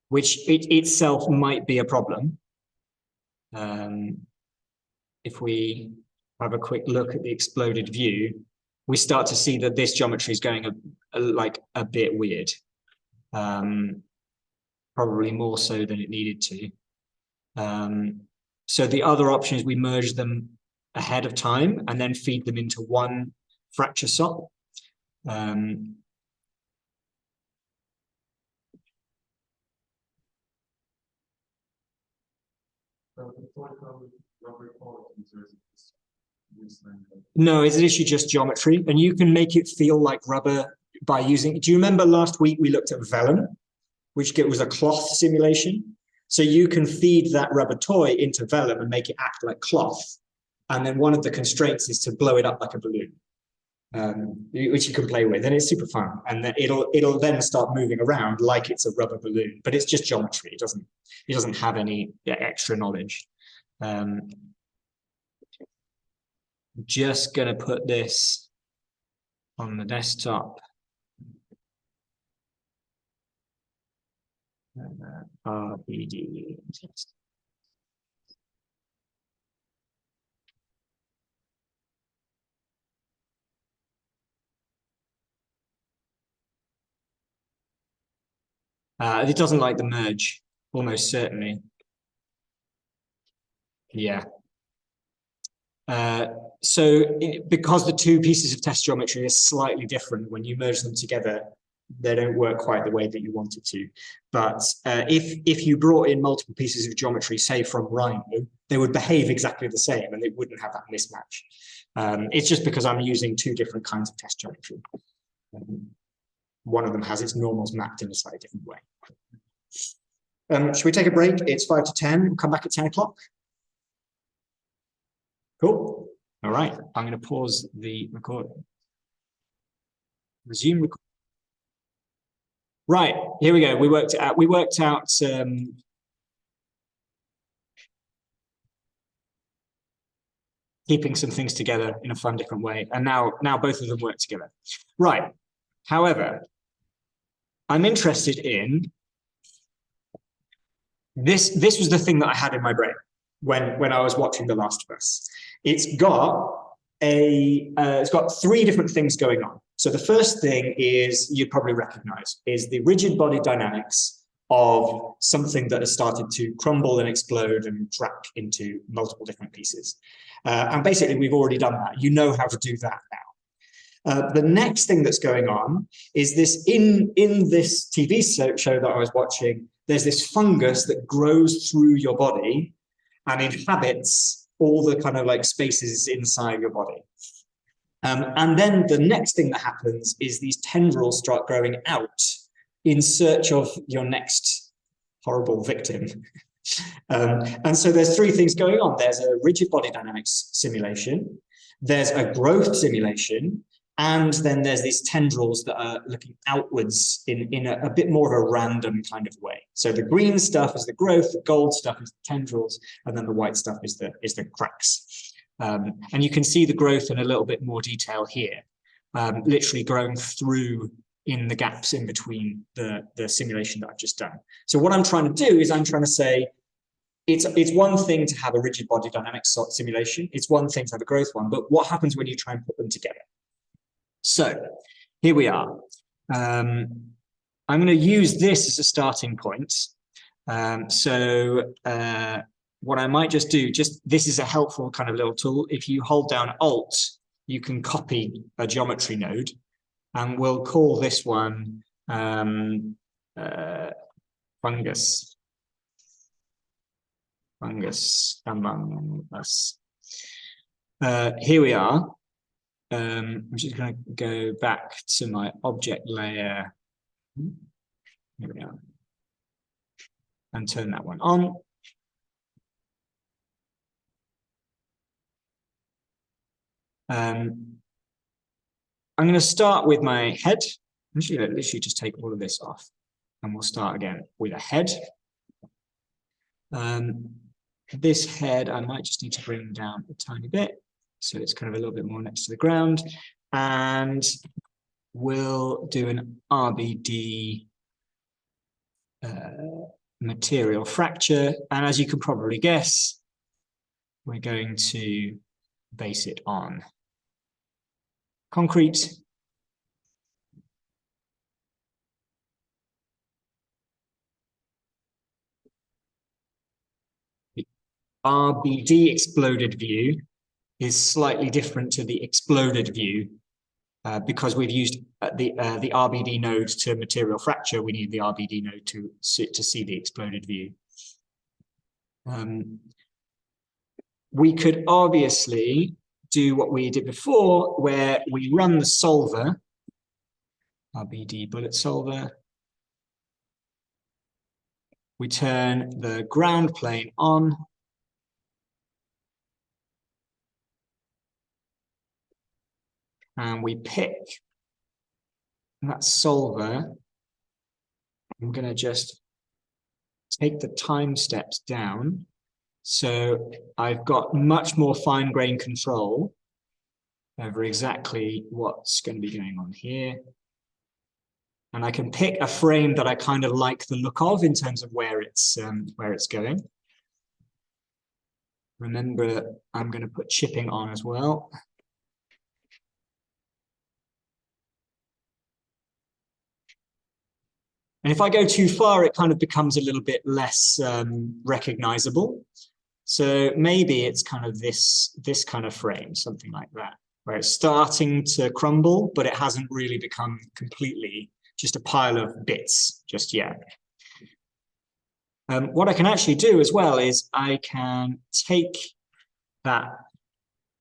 Which itself might be a problem. if we have a quick look at the exploded view, we start to see that this geometry is going like a bit weird. Probably more so than it needed to. So the other option is we merge them ahead of time and then feed them into one fracture sop. No, it's literally just geometry, and you can make it feel like rubber by using. Do you remember last week we looked at vellum, which was a cloth simulation? So you can feed that rubber toy into vellum and make it act like cloth. And then one of the constraints is to blow it up like a balloon, which you can play with, and it's super fun. And then it'll then start moving around like it's a rubber balloon, but it's just geometry. It doesn't have any extra knowledge. Just gonna put this on the desktop. RBD test. It doesn't like the merge, almost certainly. Yeah. Because the two pieces of test geometry are slightly different, when you merge them together, they don't work quite the way that you want it to. But if you brought in multiple pieces of geometry, say from Rhino, they would behave exactly the same and they wouldn't have that mismatch. It's just because I'm using two different kinds of test geometry. One of them has its normals mapped in a slightly different way. Should we take a break? It's 5 to 10. We'll come back at 10 o'clock. Cool. All right. I'm going to pause the recording. Resume recording. Right. Here we go. We worked out keeping some things together in a fun, different way. And now both of them work together. Right. However, I'm interested in this. This was the thing that I had in my brain when I was watching The Last of Us. It's got three different things going on. So the first thing is, you probably recognize, is the rigid body dynamics of something that has started to crumble and explode and crack into multiple different pieces. And basically, we've already done that. You know how to do that now. The next thing that's going on is this, in this TV show that I was watching, there's this fungus that grows through your body and inhabits all the kind of like spaces inside your body. And then the next thing that happens is these tendrils start growing out in search of your next horrible victim. And so there's three things going on. There's a rigid body dynamics simulation, there's a growth simulation, and then there's these tendrils that are looking outwards in a bit more of a random kind of way. So the green stuff is the growth, the gold stuff is the tendrils, and then the white stuff is the cracks. And you can see the growth in a little bit more detail here, literally growing through in the gaps in between the simulation that I've just done. So what I'm trying to do is I'm trying to say, it's one thing to have a rigid body dynamics simulation, it's one thing to have a growth one, but what happens when you try and put them together? So here we are. I'm going to use this as a starting point. What I might just do, this is a helpful kind of little tool. If you hold down Alt, you can copy a geometry node, and we'll call this one fungus among us. Here we are. I'm just going to go back to my object layer. Here we are. And turn that one on. I'm going to start with my head. Actually, let's literally just take all of this off, and we'll start again with a head. This head, I might just need to bring down a tiny bit, so it's kind of a little bit more next to the ground. And we'll do an RBD material fracture. And as you can probably guess, we're going to base it on concrete. The RBD exploded view is slightly different to the exploded view because we've used the RBD node to material fracture. We need the RBD node to see the exploded view. We could obviously do what we did before, where we run the solver, RBD bullet solver. We turn the ground plane on. And we pick that solver. I'm going to just take the time steps down. So I've got much more fine-grained control over exactly what's going to be going on here. And I can pick a frame that I kind of like the look of in terms of where it's going. Remember, I'm going to put chipping on as well. And if I go too far, it kind of becomes a little bit less recognizable. So maybe it's kind of this kind of frame, something like that, where it's starting to crumble, but it hasn't really become completely just a pile of bits just yet. What I can actually do as well is I can take that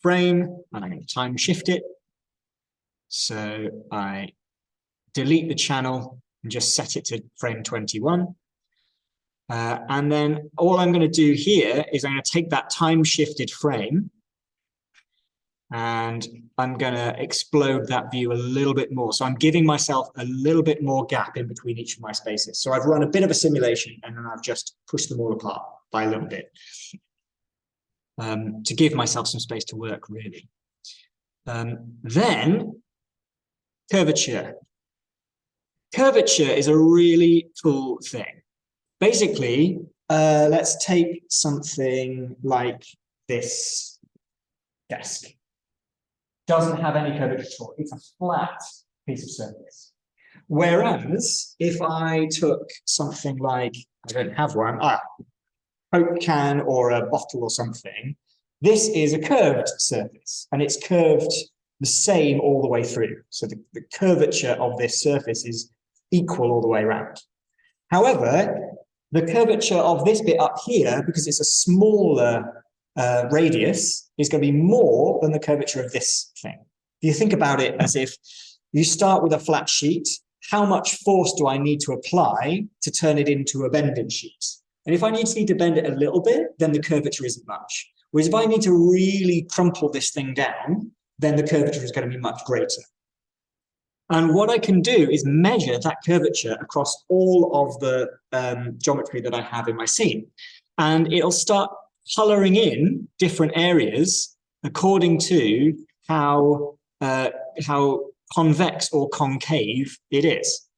frame and I'm going to time shift it. So I delete the channel and just set it to frame 21. And then all I'm going to do here is I'm going to take that time shifted frame and I'm going to explode that view a little bit more. So I'm giving myself a little bit more gap in between each of my spaces. So I've run a bit of a simulation and then I've just pushed them all apart by a little bit to give myself some space to work, really. Then curvature. Curvature is a really cool thing. Basically, let's take something like this desk. Doesn't have any curvature at all. It's a flat piece of surface. Whereas if I took something like, I don't have one, Coke can or a bottle or something, this is a curved surface and it's curved the same all the way through. So the curvature of this surface is equal all the way around. However, the curvature of this bit up here, because it's a smaller radius, is going to be more than the curvature of this thing. If you think about it as if you start with a flat sheet, how much force do I need to apply to turn it into a bending sheet? And if I need to bend it a little bit, then the curvature isn't much. Whereas if I need to really crumple this thing down, then the curvature is going to be much greater. And what I can do is measure that curvature across all of the geometry that I have in my scene. And it'll start coloring in different areas according to how convex or concave it is.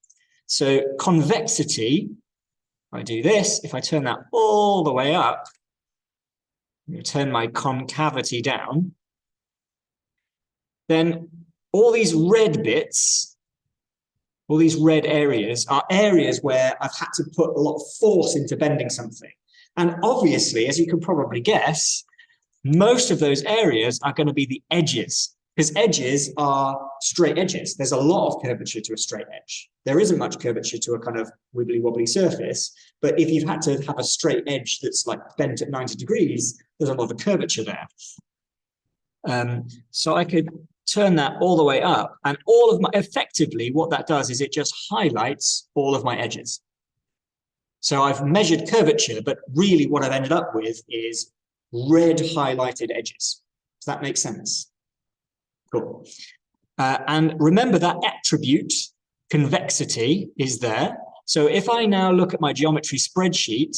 So convexity, if I do this, if I turn that all the way up, I'm going to turn my concavity down, then all these red bits, all these red areas are areas where I've had to put a lot of force into bending something. And obviously, as you can probably guess, most of those areas are going to be the edges, because edges are straight edges. There's a lot of curvature to a straight edge. There isn't much curvature to a kind of wibbly wobbly surface, but if you've had to have a straight edge that's like bent at 90 degrees, there's a lot of curvature there. So I could turn that all the way up, and all of my, effectively what that does is it just highlights all of my edges. So I've measured curvature, but really what I've ended up with is red highlighted edges. Does that make sense? Cool. And remember that attribute, convexity, is there. So if I now look at my geometry spreadsheet,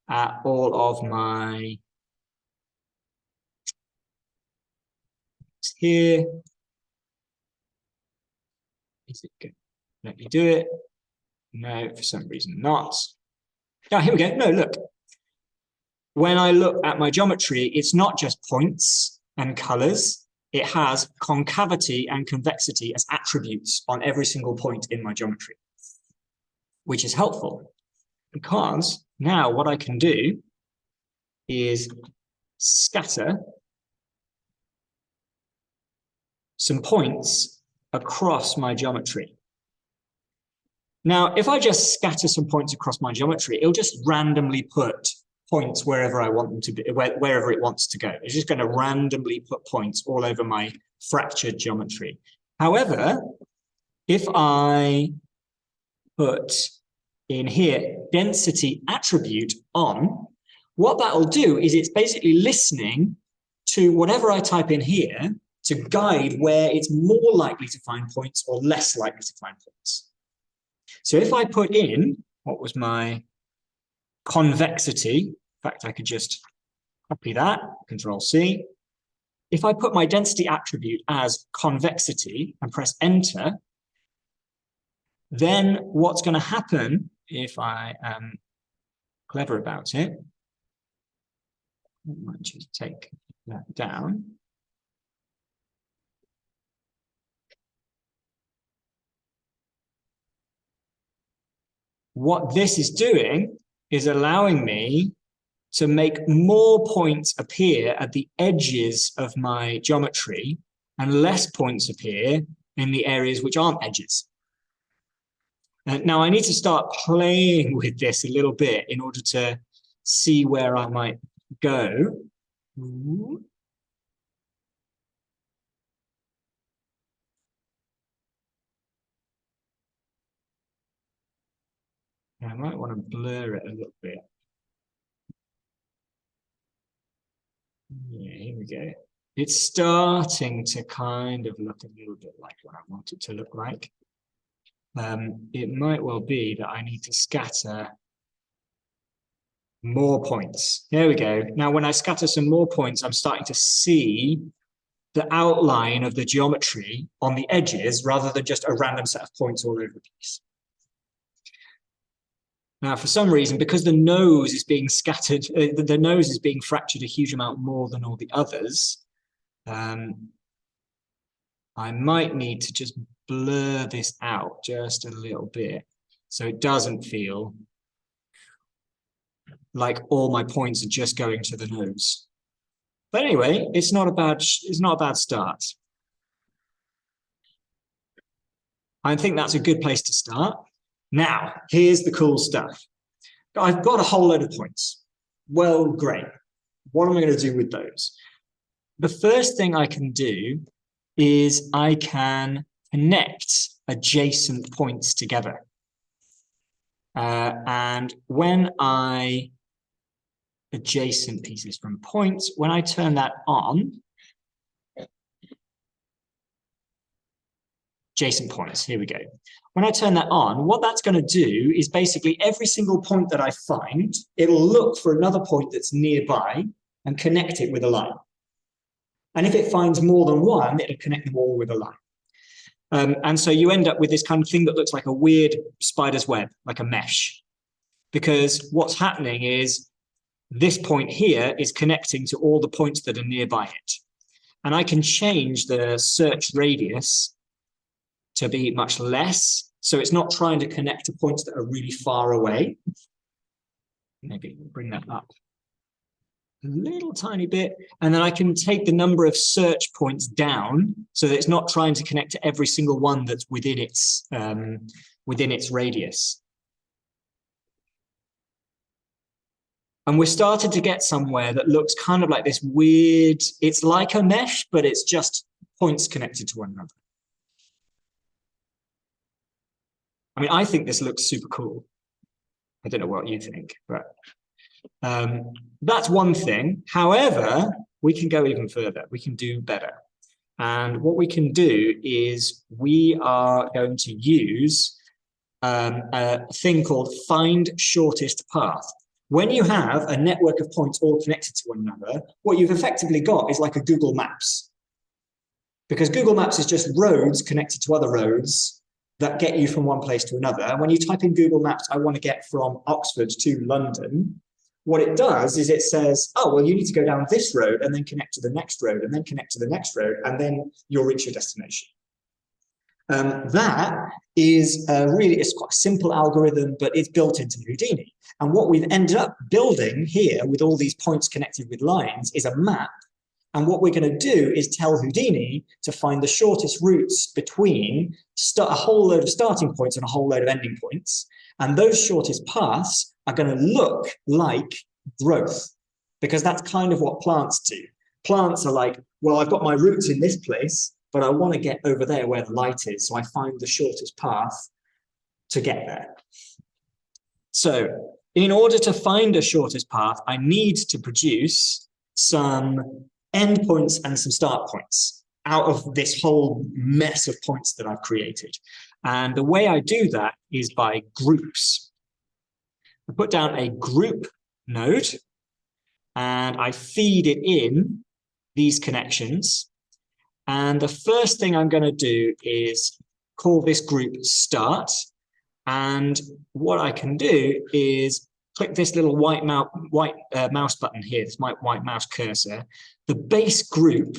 at all of my here, is it good? Let me do it. No, for some reason not. Oh, here we go. No, look. when I look at my geometry, it's not just points and colors. It has concavity and convexity as attributes on every single point in my geometry, which is helpful because now what I can do is scatter some points across my geometry. Now, if I just scatter some points across my geometry, it'll just randomly put points wherever I want them to be, wherever it wants to go. It's just going to randomly put points all over my fractured geometry. However, if I put in here density attribute on, what that'll do is it's basically listening to whatever I type in here to guide where it's more likely to find points or less likely to find points. So if I put in, what was my convexity? In fact, I could just copy that, Control C. If I put my density attribute as convexity and press enter, then what's going to happen if I am clever about it, I might just take that down. What this is doing is allowing me to make more points appear at the edges of my geometry and less points appear in the areas which aren't edges. Now I need to start playing with this a little bit in order to see where I might go. I might want to blur it a little bit. Yeah, here we go. It's starting to kind of look a little bit like what I want it to look like. It might well be that I need to scatter more points. There we go. Now, when I scatter some more points, I'm starting to see the outline of the geometry on the edges rather than just a random set of points all over the place. Now, for some reason, because the nose is being scattered, the nose is being fractured a huge amount more than all the others, I might need to just blur this out just a little bit so it doesn't feel like all my points are just going to the nose. But anyway, it's not a bad start. I think that's a good place to start. Now, here's the cool stuff. I've got a whole load of points. Well, great. What am I going to do with those? The first thing I can do is I can connect adjacent points together. And when I adjacent pieces from points, when I turn that on, adjacent points, here we go. When I turn that on, what that's going to do is basically every single point that I find, it'll look for another point that's nearby and connect it with a line. And if it finds more than one, it'll connect them all with a line. And so you end up with this kind of thing that looks like a weird spider's web, like a mesh. Because what's happening is this point here is connecting to all the points that are nearby it. And I can change the search radius to be much less. So it's not trying to connect to points that are really far away. Maybe bring that up a little tiny bit. And then I can take the number of search points down so that it's not trying to connect to every single one that's within its radius. And we're starting to get somewhere that looks kind of like this weird, it's like a mesh, but it's just points connected to one another. I mean, I think this looks super cool. I don't know what you think, but that's one thing. However, we can go even further. We can do better. And what we can do is we are going to use a thing called find shortest path. When you have a network of points all connected to one another, what you've effectively got is like a Google Maps. Because Google Maps is just roads connected to other roads that get you from one place to another. And when you type in Google Maps, I want to get from Oxford to London, what it does is it says, oh, well, you need to go down this road and then connect to the next road and then connect to the next road, and then you'll reach your destination. That is it's quite a simple algorithm, but it's built into Houdini. And what we've ended up building here with all these points connected with lines is a map. And what we're going to do is tell Houdini to find the shortest routes between a whole load of starting points and a whole load of ending points. And those shortest paths are going to look like growth, because that's kind of what plants do. Plants are like, well, I've got my roots in this place, but I want to get over there where the light is. So I find the shortest path to get there. So in order to find a shortest path, I need to produce some endpoints and some start points out of this whole mess of points that I've created. And the way I do that is by groups. I put down a group node and I feed it in these connections. And the first thing I'm going to do is call this group start. And what I can do is click this little white mouse button here, this white mouse cursor. The base group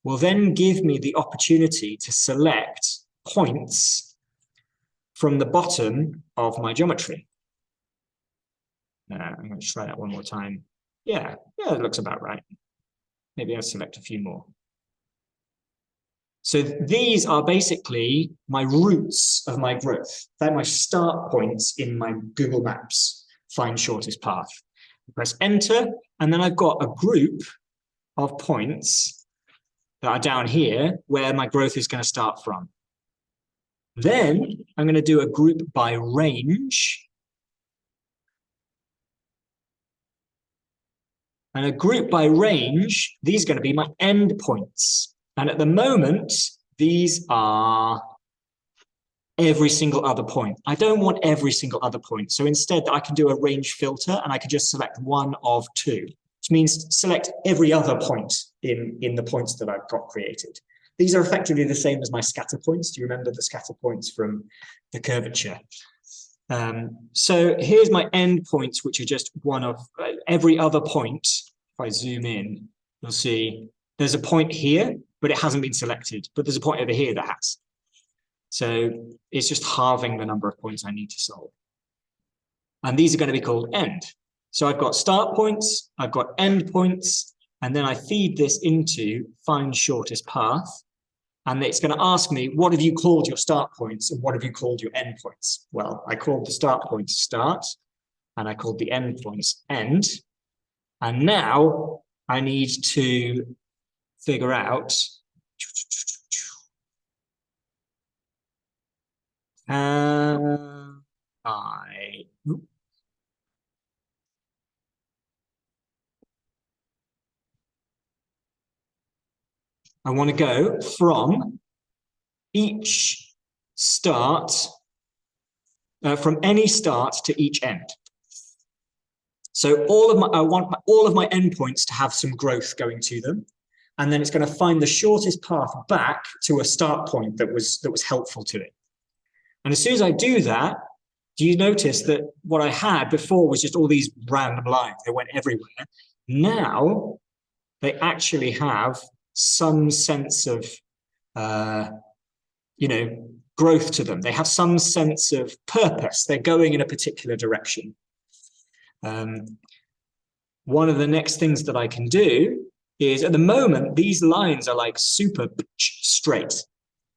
will then give me the opportunity to select points from the bottom of my geometry. I'm going to try that one more time. Yeah, it looks about right. Maybe I'll select a few more. So these are basically my roots of my growth. They're my start points in my Google Maps find shortest path. Press enter, and then I've got a group of points that are down here where my growth is going to start from. Then I'm going to do a group by range. And a group by range, these are going to be my endpoints. And at the moment, these are every single other point. I don't want every single other point. So instead, I can do a range filter and I can just select one of two, which means select every other point in the points that I've got created. These are effectively the same as my scatter points. Do you remember the scatter points from the curvature? So here's my endpoints, which are just one of every other point. If I zoom in, you'll see there's a point here, but it hasn't been selected. But there's a point over here that has. So it's just halving the number of points I need to solve. And these are going to be called end. So I've got start points, I've got end points, and then I feed this into find shortest path. And it's going to ask me, what have you called your start points and what have you called your end points? Well, I called the start points start and I called the end points end. And now I need to figure out I want to go from each start, from any start to each end. So I want all of my endpoints to have some growth going to them. And then it's going to find the shortest path back to a start point that was helpful to it. And as soon as I do that, do you notice that what I had before was just all these random lines? They went everywhere. Now they actually have some sense of, growth to them. They have some sense of purpose. They're going in a particular direction. One of the next things that I can do is, at the moment, these lines are like super straight.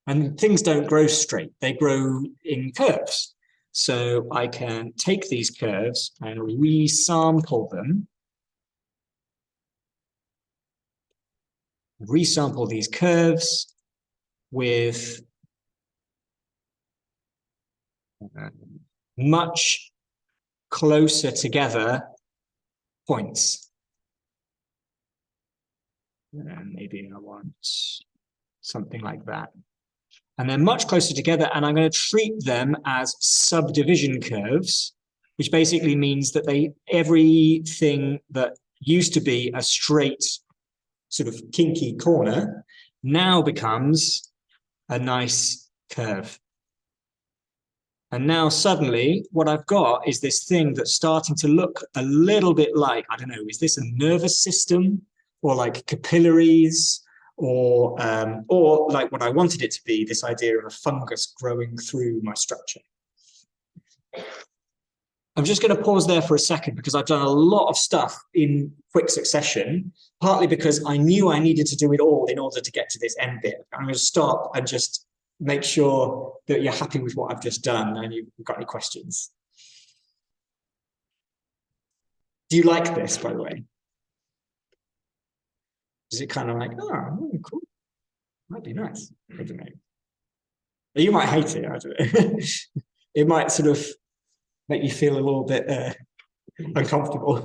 And things don't grow straight. They grow in curves. So I can take these curves and resample them. Resample these curves with much closer together points. And maybe I want something like that. And they're much closer together, and I'm going to treat them as subdivision curves, which basically means that everything that used to be a straight sort of kinky corner now becomes a nice curve. And now suddenly what I've got is this thing that's starting to look a little bit like, I don't know, is this a nervous system or like capillaries or like what I wanted it to be, this idea of a fungus growing through my structure. I'm just going to pause there for a second because I've done a lot of stuff in quick succession, partly because I knew I needed to do it all in order to get to this end bit. I'm going to stop and just make sure that you're happy with what I've just done and you've got any questions. Do you like this, by the way? Is it kind of like, oh, cool, might be nice? I don't know. You might hate it, I don't know. It might sort of make you feel a little bit uncomfortable.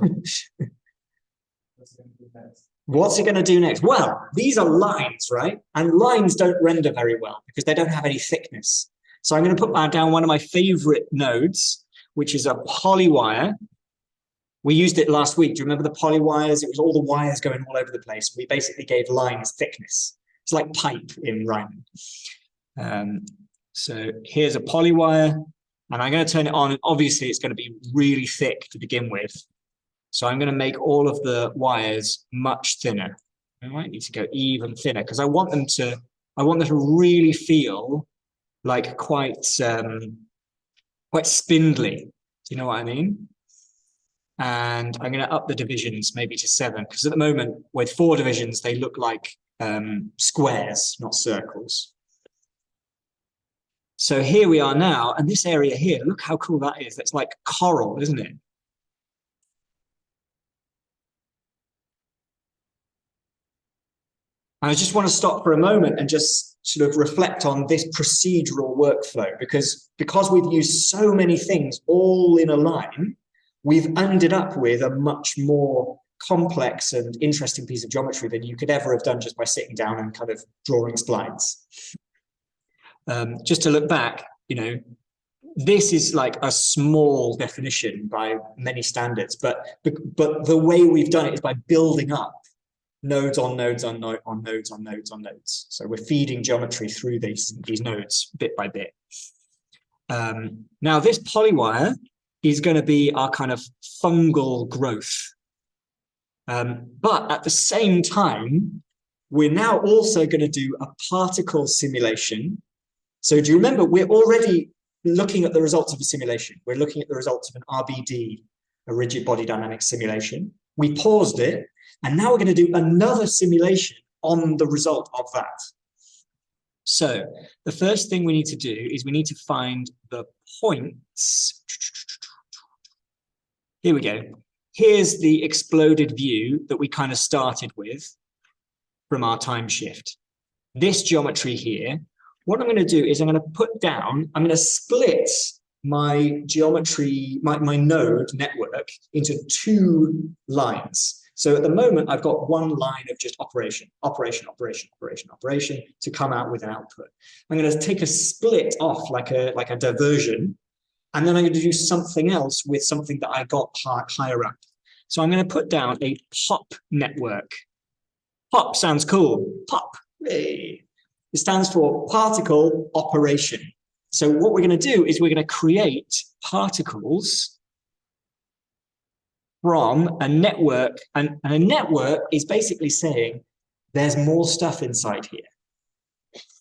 What's it going to do next? Well, these are lines, right? And lines don't render very well because they don't have any thickness. So I'm going to put down one of my favorite nodes, which is a polywire. We used it last week. Do you remember the polywires? It was all the wires going all over the place. We basically gave lines thickness. It's like pipe in Rhyming. So here's a polywire, and I'm going to turn it on. And obviously, it's going to be really thick to begin with. So I'm going to make all of the wires much thinner. I might need to go even thinner because I want them to really feel like quite spindly. Do you know what I mean? And I'm going to up the divisions maybe to 7 because at the moment with 4 divisions they look like squares, not circles. So here we are now, and this area here, look how cool that is. That's like coral, isn't it? I just want to stop for a moment and just sort of reflect on this procedural workflow because we've used so many things all in a line, we've ended up with a much more complex and interesting piece of geometry than you could ever have done just by sitting down and kind of drawing splines. Just to look back, you know, this is like a small definition by many standards, but the way we've done it is by building up nodes on nodes on nodes on nodes on nodes on nodes. So we're feeding geometry through these nodes bit by bit. Now this polywire is going to be our kind of fungal growth. But at the same time, we're now also going to do a particle simulation. So do you remember, we're already looking at the results of a simulation. We're looking at the results of an RBD, a rigid body dynamics simulation. We paused it, and now we're going to do another simulation on the result of that. So the first thing we need to do is we need to find the points. Here we go. Here's the exploded view that we kind of started with from our time shift. This geometry here, what I'm going to do is I'm going to put down, I'm going to split my geometry, my node network into 2 lines. So at the moment, I've got one line of just operation to come out with an output. I'm going to take a split off like a diversion, and then I'm going to do something else with something that I got higher up. So I'm going to put down a pop network. Pop sounds cool. Pop. Hey. It stands for particle operation. So what we're going to do is we're going to create particles from a network. And a network is basically saying there's more stuff inside here.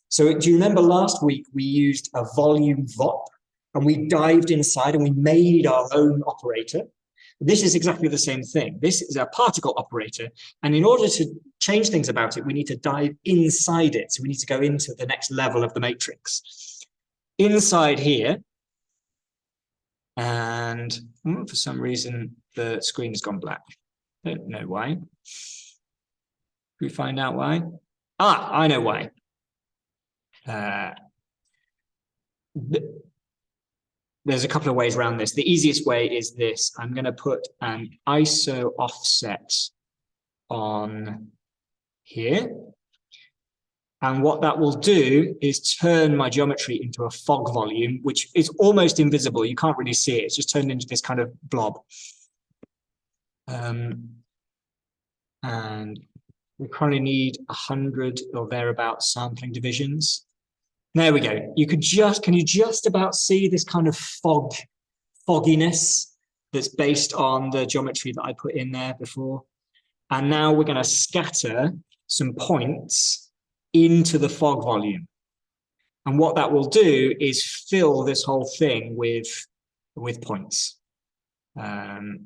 So do you remember last week we used a volume VOP and we dived inside and we made our own operator? This is exactly the same thing. This is a particle operator. And in order to change things about it, we need to dive inside it. So we need to go into the next level of the matrix. Inside here, and for some reason, the screen has gone black. Don't know why. Can we find out why? Ah, I know why. There's a couple of ways around this. The easiest way is this. I'm going to put an ISO offset on here. And what that will do is turn my geometry into a fog volume, which is almost invisible. You can't really see it. It's just turned into this kind of blob. And we currently need 100 or thereabouts sampling divisions. There we go. Can you just about see this kind of fogginess that's based on the geometry that I put in there before? And now we're going to scatter some points into the fog volume. And what that will do is fill this whole thing with points. And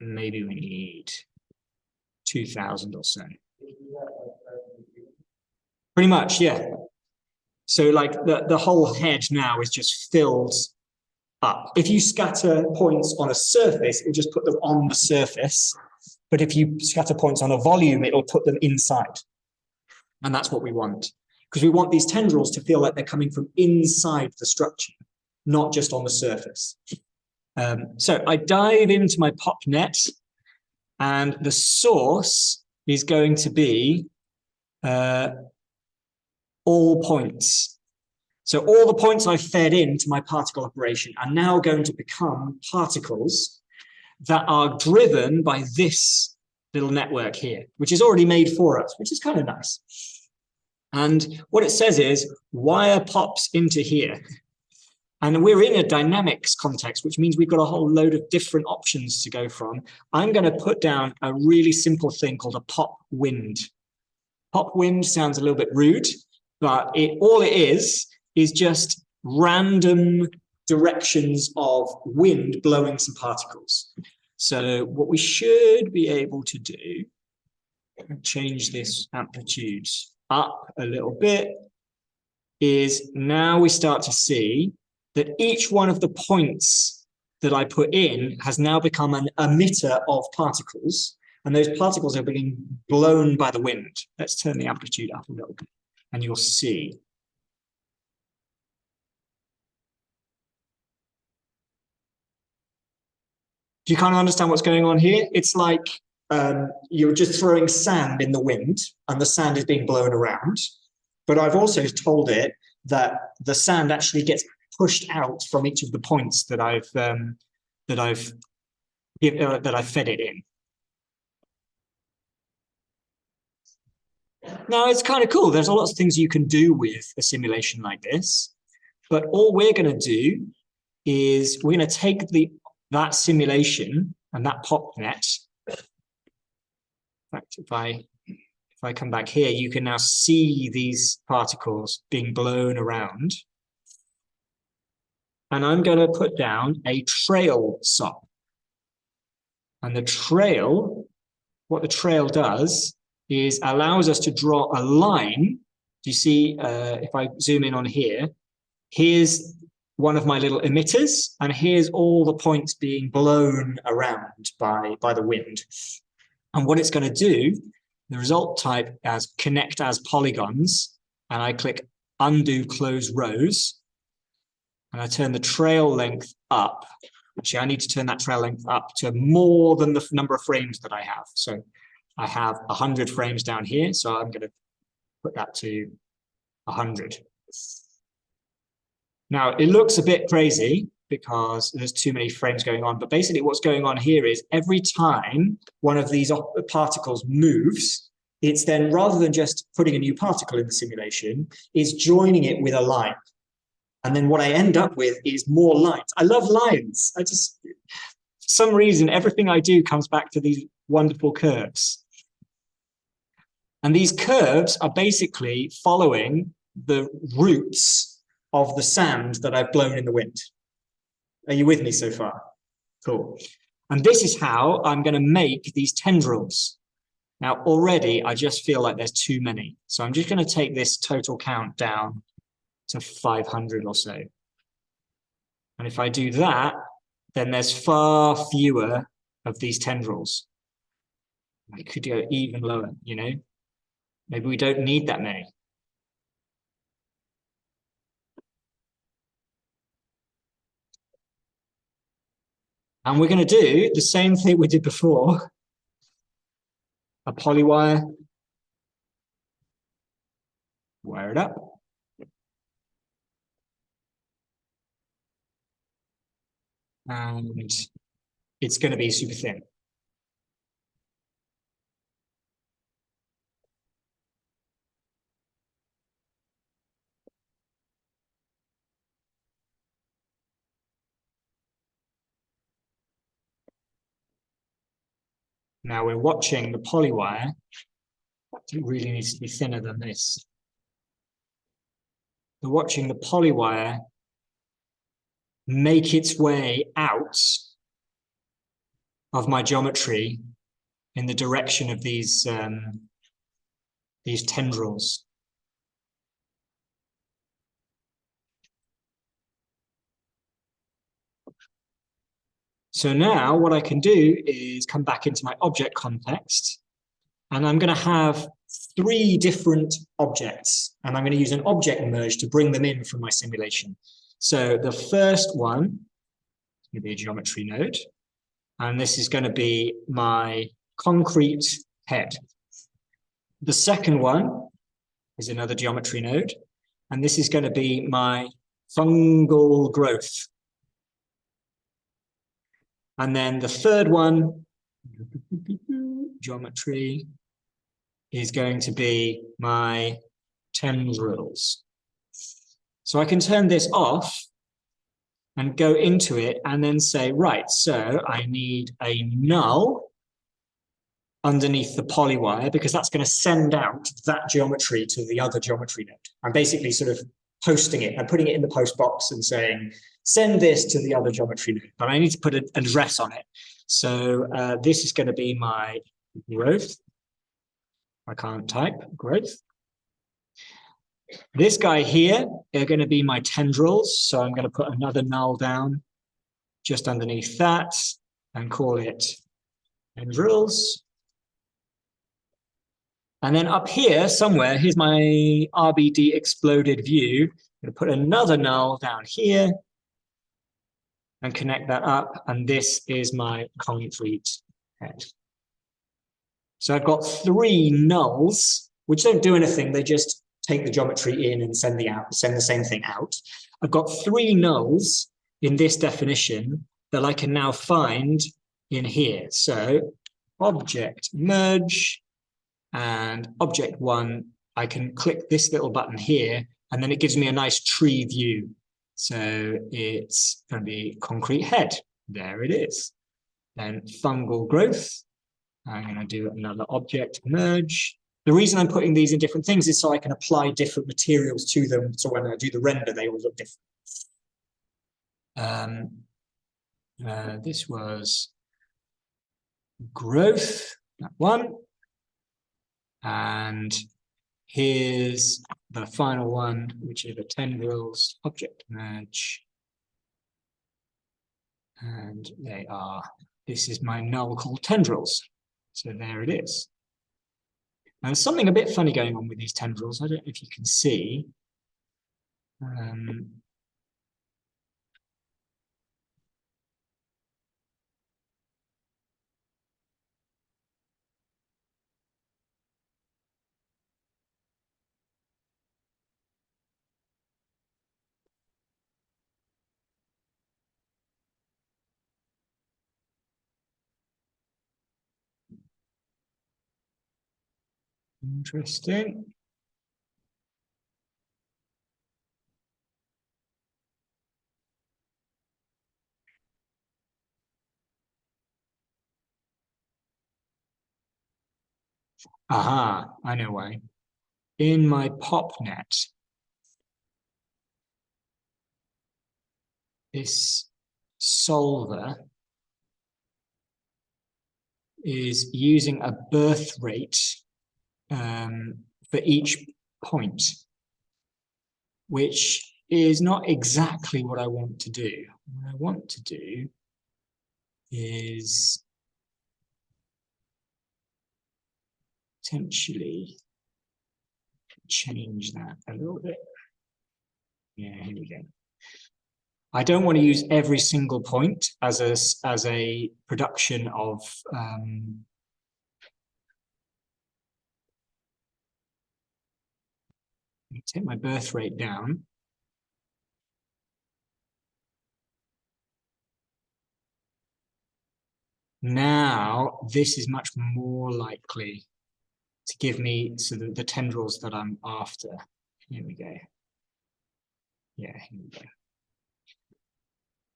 maybe we need 2,000 or so. Pretty much, yeah. So like the whole head now is just filled up. If you scatter points on a surface, it'll just put them on the surface. But if you scatter points on a volume, it'll put them inside. And that's what we want. Because we want these tendrils to feel like they're coming from inside the structure, not just on the surface. So I dive into my pop net, and the source is going to be all points. So all the points I fed into my particle operation are now going to become particles that are driven by this little network here, which is already made for us, which is kind of nice. And what it says is wire pops into here. And we're in a dynamics context, which means we've got a whole load of different options to go from. I'm going to put down a really simple thing called a pop wind. Pop wind sounds a little bit rude, but all it is just random directions of wind blowing some particles. So what we should be able to do, change this amplitude up a little bit, is now we start to see that each one of the points that I put in has now become an emitter of particles, and those particles are being blown by the wind. Let's turn the amplitude up a little bit, and you'll see. Do you kind of understand what's going on here? It's like you're just throwing sand in the wind, and the sand is being blown around. But I've also told it that the sand actually gets pushed out from each of the points that I've fed it in. Now it's kind of cool. There's a lot of things you can do with a simulation like this, but all we're going to do is we're going to take that simulation and that pop net. In fact, if I come back here, you can now see these particles being blown around. And I'm going to put down a trail SOP. And what the trail does is allows us to draw a line. Do you see, if I zoom in on here, here's one of my little emitters, and here's all the points being blown around by the wind. And what it's going to do, the result type as connect as polygons, and I click undo close rows, and I turn the trail length up. Actually, I need to turn that trail length up to more than the number of frames that I have. So I have 100 frames down here, so I'm going to put that to 100. Now, it looks a bit crazy because there's too many frames going on, but basically what's going on here is every time one of these particles moves, it's then, rather than just putting a new particle in the simulation, is joining it with a line. And then what I end up with is more lines. I love lines. For some reason, everything I do comes back to these wonderful curves. And these curves are basically following the roots of the sand that I've blown in the wind. Are you with me so far? Cool. And this is how I'm going to make these tendrils. Now, already, I just feel like there's too many. So I'm just going to take this total count down to 500 or so. And if I do that, then there's far fewer of these tendrils. I could go even lower, you know? Maybe we don't need that many. And we're going to do the same thing we did before. A polywire. Wire it up. And it's going to be super thin. Now we're watching the polywire. It really needs to be thinner than this. We're watching the polywire make its way out of my geometry in the direction of these tendrils. So now what I can do is come back into my object context, and I'm going to have 3 different objects, and I'm going to use an object merge to bring them in from my simulation. So the first one is going to be a geometry node, and this is going to be my concrete head. The second one is another geometry node, and this is going to be my fungal growth. And then the third one, geometry, is going to be my tendrils. So I can turn this off and go into it and then say, right, so I need a null underneath the polywire, because that's going to send out that geometry to the other geometry node. I'm basically sort of posting it. I'm putting it in the post box and saying, send this to the other geometry node, but I need to put an address on it. So this is going to be my growth. I can't type growth. This guy here are going to be my tendrils. So I'm going to put another null down just underneath that and call it tendrils. And then up here somewhere, here's my RBD exploded view. I'm going to put another null down here and connect that up. And this is my concrete head. So I've got 3 nulls, which don't do anything. They just take the geometry in and send the same thing out. I've got 3 nulls in this definition that I can now find in here. So object merge and object 1, I can click this little button here, and then it gives me a nice tree view. So it's going to be concrete head. There it is. Then fungal growth. I'm going to do another object merge. The reason I'm putting these in different things is so I can apply different materials to them. So when I do the render, they all look different. This was growth, that one. And here's the final one, which is the tendrils, object merge. And this is my null called tendrils. So there it is. And there's something a bit funny going on with these tendrils. I don't know if you can see. Interesting. Aha, I know why. In my PopNet, this solver is using a birth rate for each point, which is not exactly what I want to do. What I want to do is potentially change that a little bit. Yeah, here we go. I don't want to use every single point as a production of take my birth rate down. Now this is much more likely to give me the tendrils that I'm after. Here we go. Yeah, here we go.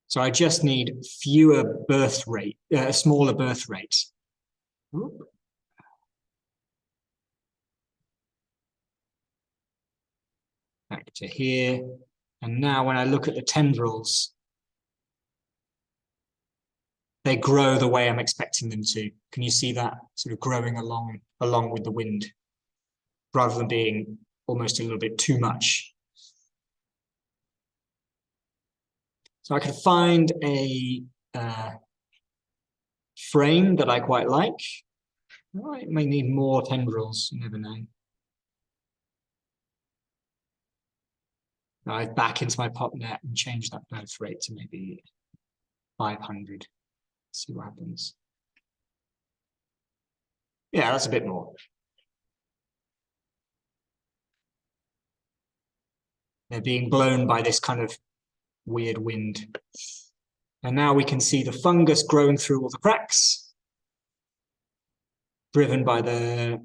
So I just need fewer birth rate, smaller birth rate. Oop. Back to here. And now when I look at the tendrils, they grow the way I'm expecting them to. Can you see that sort of growing along with the wind, rather than being almost a little bit too much? So I could find a frame that I quite like. I may need more tendrils, you never know. I back into my pop net and change that birth rate to maybe 500. See what happens. Yeah, that's a bit more. They're being blown by this kind of weird wind. And now we can see the fungus growing through all the cracks, driven by the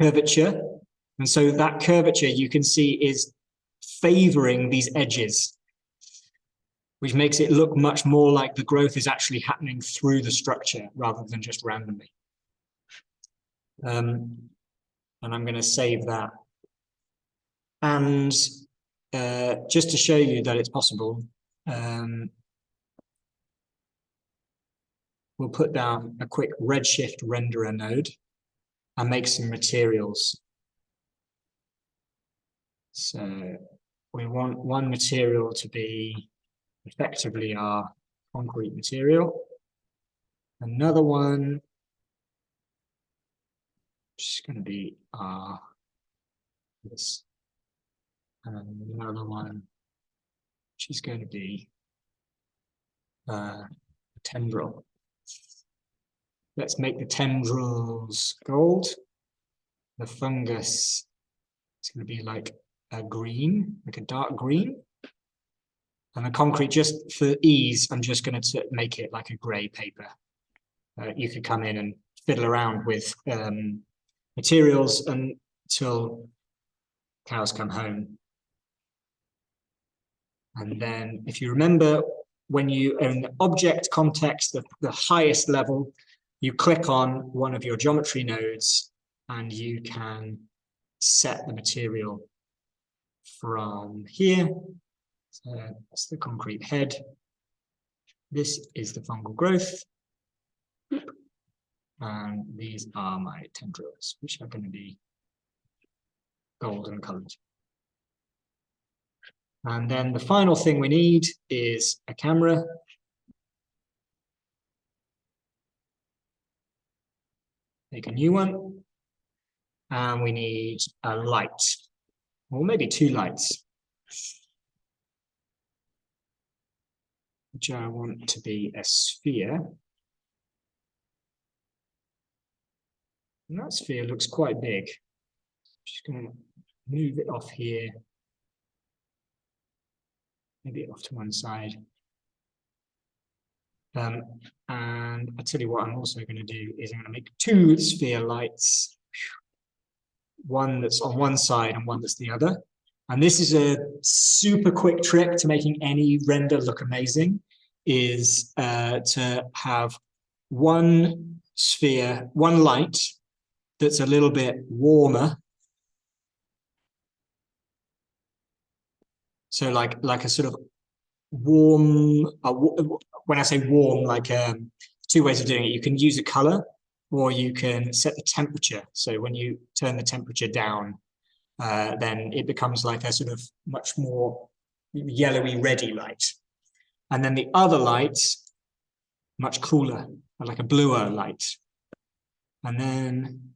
curvature. And so that curvature you can see is favoring these edges, which makes it look much more like the growth is actually happening through the structure rather than just randomly. And I'm going to save that. And just to show you that it's possible, we'll put down a quick Redshift renderer node and make some materials. So we want one material to be effectively our concrete material. Another one, which is going to be this. And another one, which is going to be a tendril. Let's make the tendrils gold. The fungus is going to be like a green, like a dark green. And the concrete, just for ease, I'm just going to make it like a grey paper. You could come in and fiddle around with materials until cows come home. And then if you remember, when you are in the object context, the highest level, you click on one of your geometry nodes and you can set the material from here. So that's the concrete head. This is the fungal growth. And these are my tendrils, which are going to be golden colored. And then the final thing we need is a camera. Make a new one. And we need a light, or maybe two lights, which I want to be a sphere. And that sphere looks quite big. I'm just going to move it off here. Maybe off to one side. And I tell you what I'm also going to do is I'm going to make two sphere lights. One that's on one side and one that's the other. And this is a super quick trick to making any render look amazing, is to have one sphere, one light that's a little bit warmer. So like a sort of warm, when I say warm, like two ways of doing it. You can use a color or you can set the temperature. So when you turn the temperature down, then it becomes like a sort of much more yellowy, reddy light. And then the other light, much cooler, like a bluer light. And then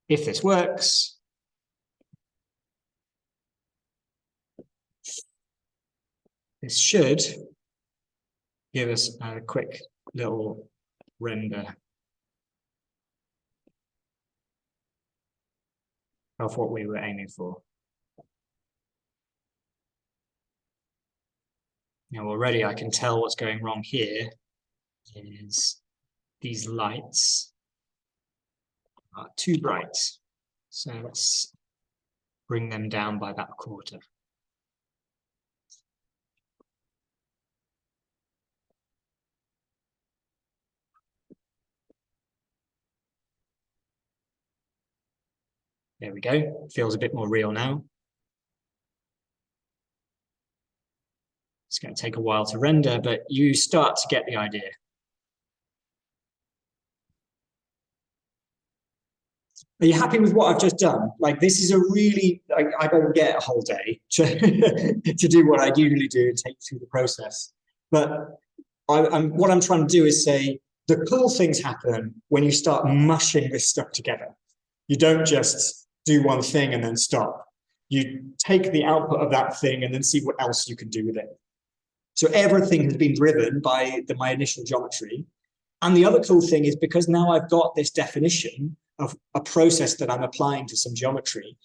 if this works, this should give us a quick little render of what we were aiming for. Now already I can tell what's going wrong here is these lights are too bright. So let's bring them down by about a quarter. There we go. Feels a bit more real now. It's going to take a while to render, but you start to get the idea. Are you happy with what I've just done? Like, this is a really, I don't get a whole day to, to do what I usually do and take you through the process. But what I'm trying to do is say, the cool things happen when you start mushing this stuff together. You don't just do one thing and then stop. You take the output of that thing and then see what else you can do with it. So everything has been driven by my initial geometry. And the other cool thing is, because now I've got this definition of a process that I'm applying to some geometry,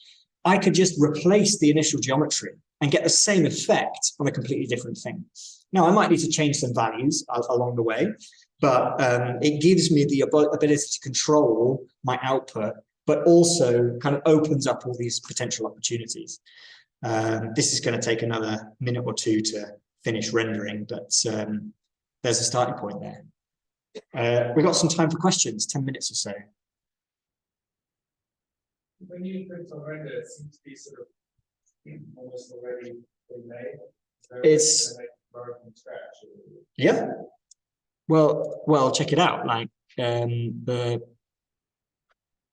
I could just replace the initial geometry and get the same effect on a completely different thing. Now, I might need to change some values along the way, but it gives me the ability to control my output, but also kind of opens up all these potential opportunities. This is going to take another minute or two to finish rendering, but there's a starting point there. We've got some time for questions, 10 minutes or so. When you print on render, it seems to be sort of almost already made. So it's from scratch. Yeah. Well, check it out. Like the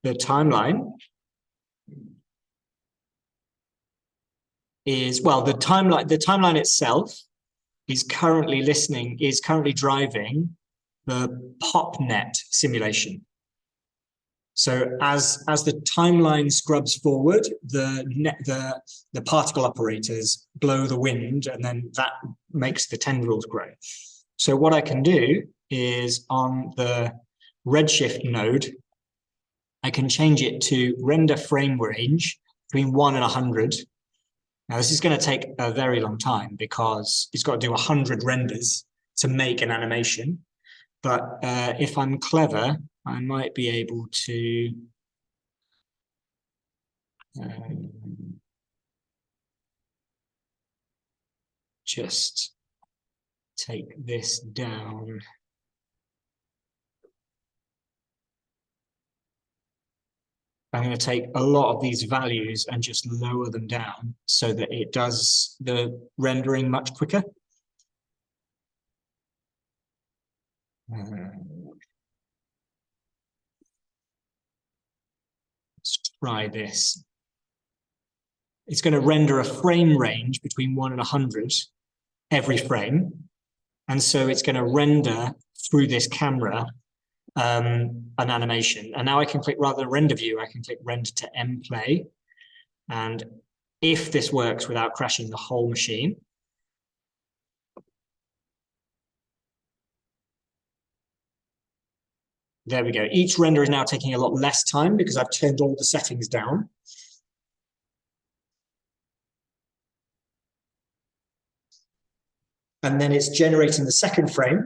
timeline is, well, the timeline itself is currently driving the PopNet simulation. So as the timeline scrubs forward, the particle operators blow the wind, and then that makes the tendrils grow. So what I can do is, on the redshift node, I can change it to render frame range between 1 and 100. Now, this is going to take a very long time because it's got to do 100 renders to make an animation. But if I'm clever, I might be able to just take this down. I'm going to take a lot of these values and just lower them down so that it does the rendering much quicker. Let's try this. It's going to render a frame range between 1 and 100 every frame. And so it's going to render through this camera an animation. And now I can click, rather than render view, I can click render to mplay. And if this works without crashing the whole machine, there we go. Each render is now taking a lot less time because I've turned all the settings down. And then it's generating the second frame.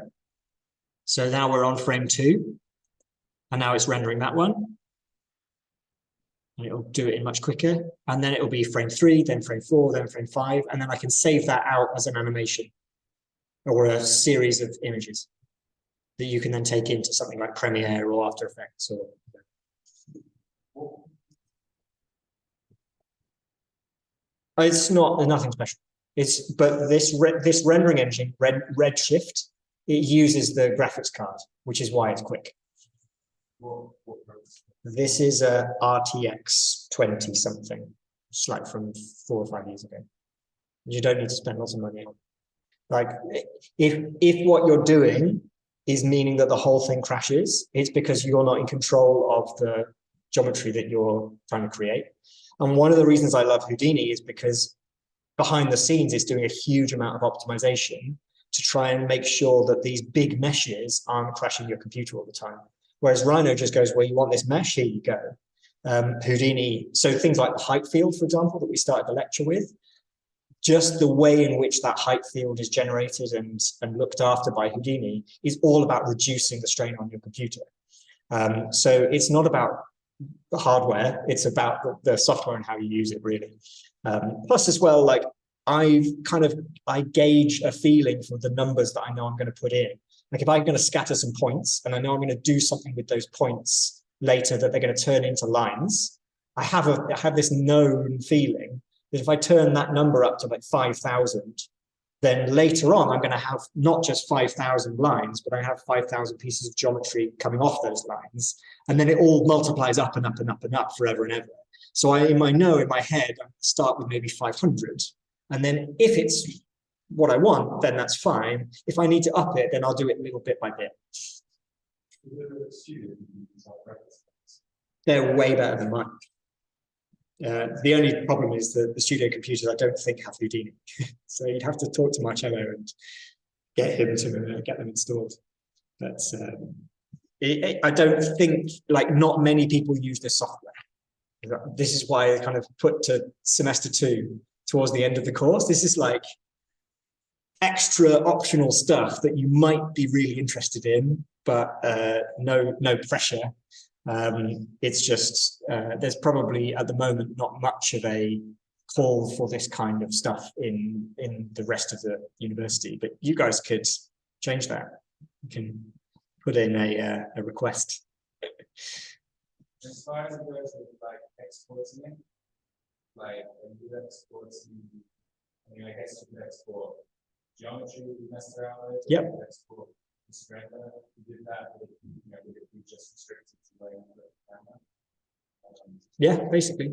So now we're on frame 2. And now it's rendering that one. And it'll do it in much quicker. And then it'll be frame 3, then frame 4, then frame 5. And then I can save that out as an animation or a series of images that you can then take into something like Premiere or After Effects. Or it's not, there's nothing special. But this rendering engine, Redshift, it uses the graphics card, which is why it's quick. This is a RTX 20 something. It's like from 4 or 5 years ago. You don't need to spend lots of money on. Like, if what you're doing is meaning that the whole thing crashes, it's because you're not in control of the geometry that you're trying to create. And one of the reasons I love Houdini is because behind the scenes, it's doing a huge amount of optimization to try and make sure that these big meshes aren't crashing your computer all the time. Whereas Rhino just goes, well, you want this mesh? Here you go. Houdini, so things like the height field, for example, that we started the lecture with, just the way in which that height field is generated and looked after by Houdini is all about reducing the strain on your computer. So it's not about the hardware, it's about the software and how you use it, really. Plus as well, like I gauge a feeling for the numbers that I know I'm going to put in. Like if I'm going to scatter some points and I know I'm going to do something with those points later that they're going to turn into lines, I have this known feeling that if I turn that number up to like 5,000, then later on I'm going to have not just 5,000 lines, but I have 5,000 pieces of geometry coming off those lines, and then it all multiplies up and up and up and up forever and ever. So in my head, I start with maybe 500, and then if it's what I want, then that's fine. If I need to up it, then I'll do it little bit by bit. They're way better than mine. The only problem is that the studio computers I don't think have Houdini. So you'd have to talk to Marcello and get him to get them installed. But I don't think, like, not many people use this software. This is why I kind of put to semester 2 towards the end of the course. This is like extra optional stuff that you might be really interested in, but no pressure. It's just there's probably at the moment not much of a call for this kind of stuff in the rest of the university, but you guys could change that. You can put in a request. As far as it goes with like exporting it, like when you export, I mean, I guess you can export geometry, you messed around with. Yep. Export the spreader, you did that, but would it be just restricted to laying the camera? Yeah, basically.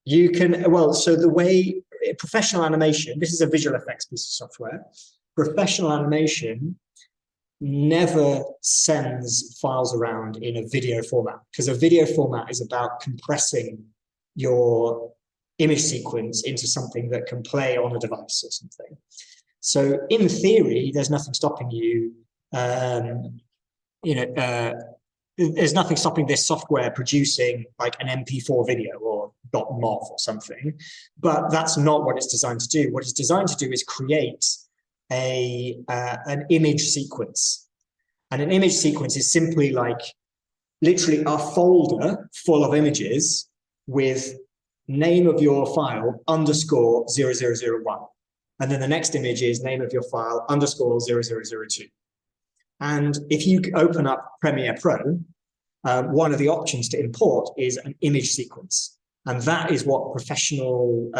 You can, well, so the way professional animation, this is a visual effects piece of software. Professional animation never sends files around in a video format, because a video format is about compressing your image sequence into something that can play on a device or something. So in theory, there's nothing stopping you, there's nothing stopping this software producing like an MP4 video or .mov or something, but that's not what it's designed to do. What it's designed to do is create an image sequence. And an image sequence is simply like literally a folder full of images with name of your file underscore 0001. And then the next image is name of your file underscore 0002. And if you open up Premiere Pro, one of the options to import is an image sequence. And that is what professional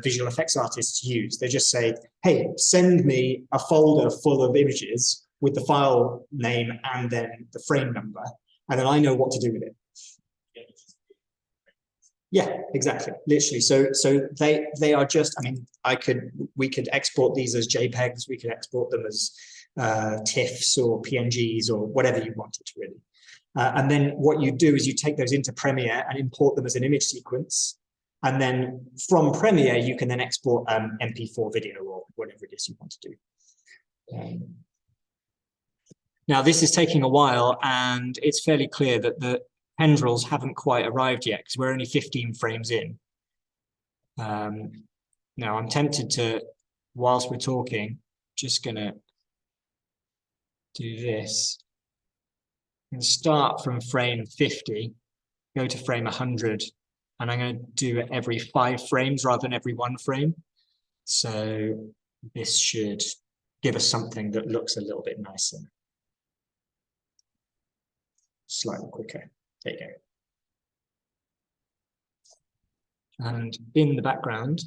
visual effects artists use. They just say, hey, send me a folder full of images with the file name and then the frame number, and then I know what to do with it. Yeah, exactly, literally. So they are just, I mean, we could export these as JPEGs, we could export them as TIFFs or PNGs or whatever you wanted, really. And then what you do is you take those into Premiere and import them as an image sequence. And then from Premiere, you can then export MP4 video or whatever it is you want to do. Now, this is taking a while, and it's fairly clear that the tendrils haven't quite arrived yet because we're only 15 frames in. Now, I'm tempted to, whilst we're talking, just going to do this. And start from frame 50, go to frame 100, and I'm going to do it every 5 frames rather than every 1 frame. So this should give us something that looks a little bit nicer. Slightly quicker. There you go. And in the background,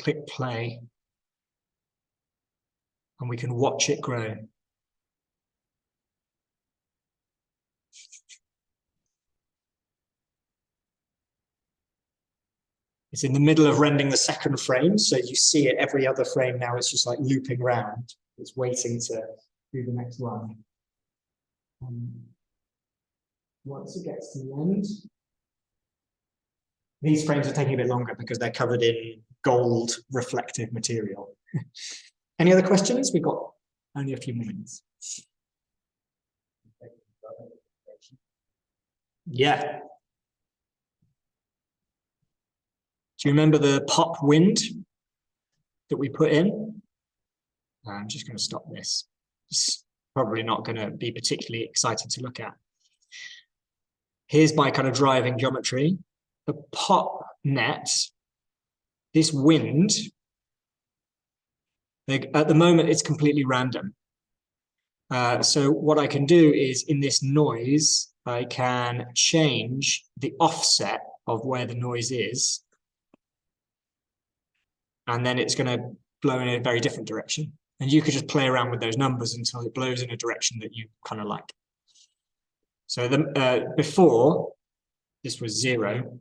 click play, and we can watch it grow. It's in the middle of rendering the second frame, so you see it every other frame now. It's just like looping around. It's waiting to do the next one. Once it gets to the end, these frames are taking a bit longer because they're covered in gold reflective material. Any other questions? We've got only a few minutes. Yeah. Do you remember the pop wind that we put in? I'm just going to stop this. It's probably not going to be particularly exciting to look at. Here's my kind of driving geometry. The pop net, this wind At the moment, it's completely random. So what I can do is in this noise, I can change the offset of where the noise is. And then it's going to blow in a very different direction. And you could just play around with those numbers until it blows in a direction that you kind of like. So before, this was 0.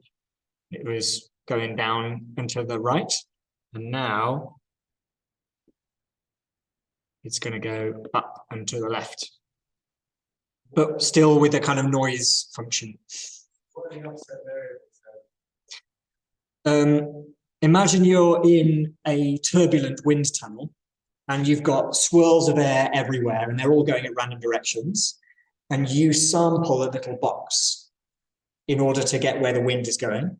It was going down and to the right. And now it's going to go up and to the left. But still with a kind of noise function. Imagine you're in a turbulent wind tunnel and you've got swirls of air everywhere and they're all going at random directions. And you sample a little box in order to get where the wind is going.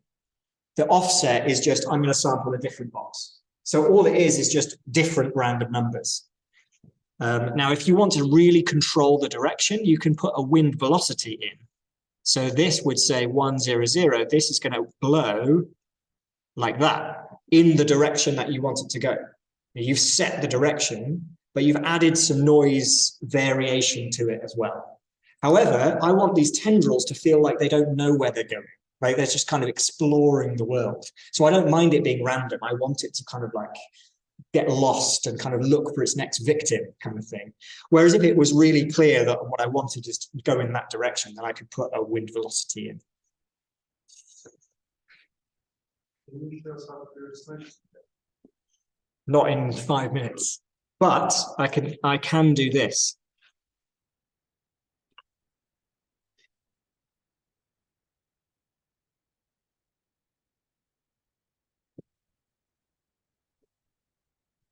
The offset is just, I'm going to sample a different box. So all it is just different random numbers. Now, if you want to really control the direction, you can put a wind velocity in. So this would say 100. This is going to blow like that in the direction that you want it to go. You've set the direction, but you've added some noise variation to it as well. However, I want these tendrils to feel like they don't know where they're going, right? They're just kind of exploring the world. So I don't mind it being random. I want it to kind of like get lost and kind of look for its next victim kind of thing. Whereas if it was really clear that what I wanted is to go in that direction, then I could put a wind velocity in. Not in 5 minutes, but I can do this.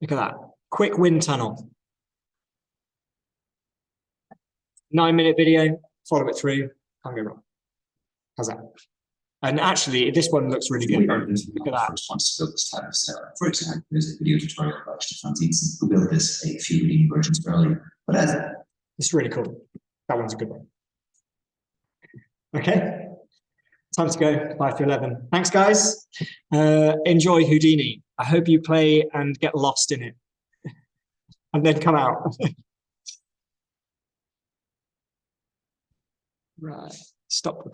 Look at that. Quick wind tunnel. 9-minute video, follow it through, can't go wrong. How's that? And actually, this one looks really good. Look at that. Want to build this type of setup. For example, there's a video tutorial about Stefan Tietzen, who built this a few Houdini versions earlier. But as it's really cool. That one's a good one. Okay, time to go. 5 to 11. Thanks, guys. Enjoy Houdini. I hope you play and get lost in it, and then come out. Right. Stop.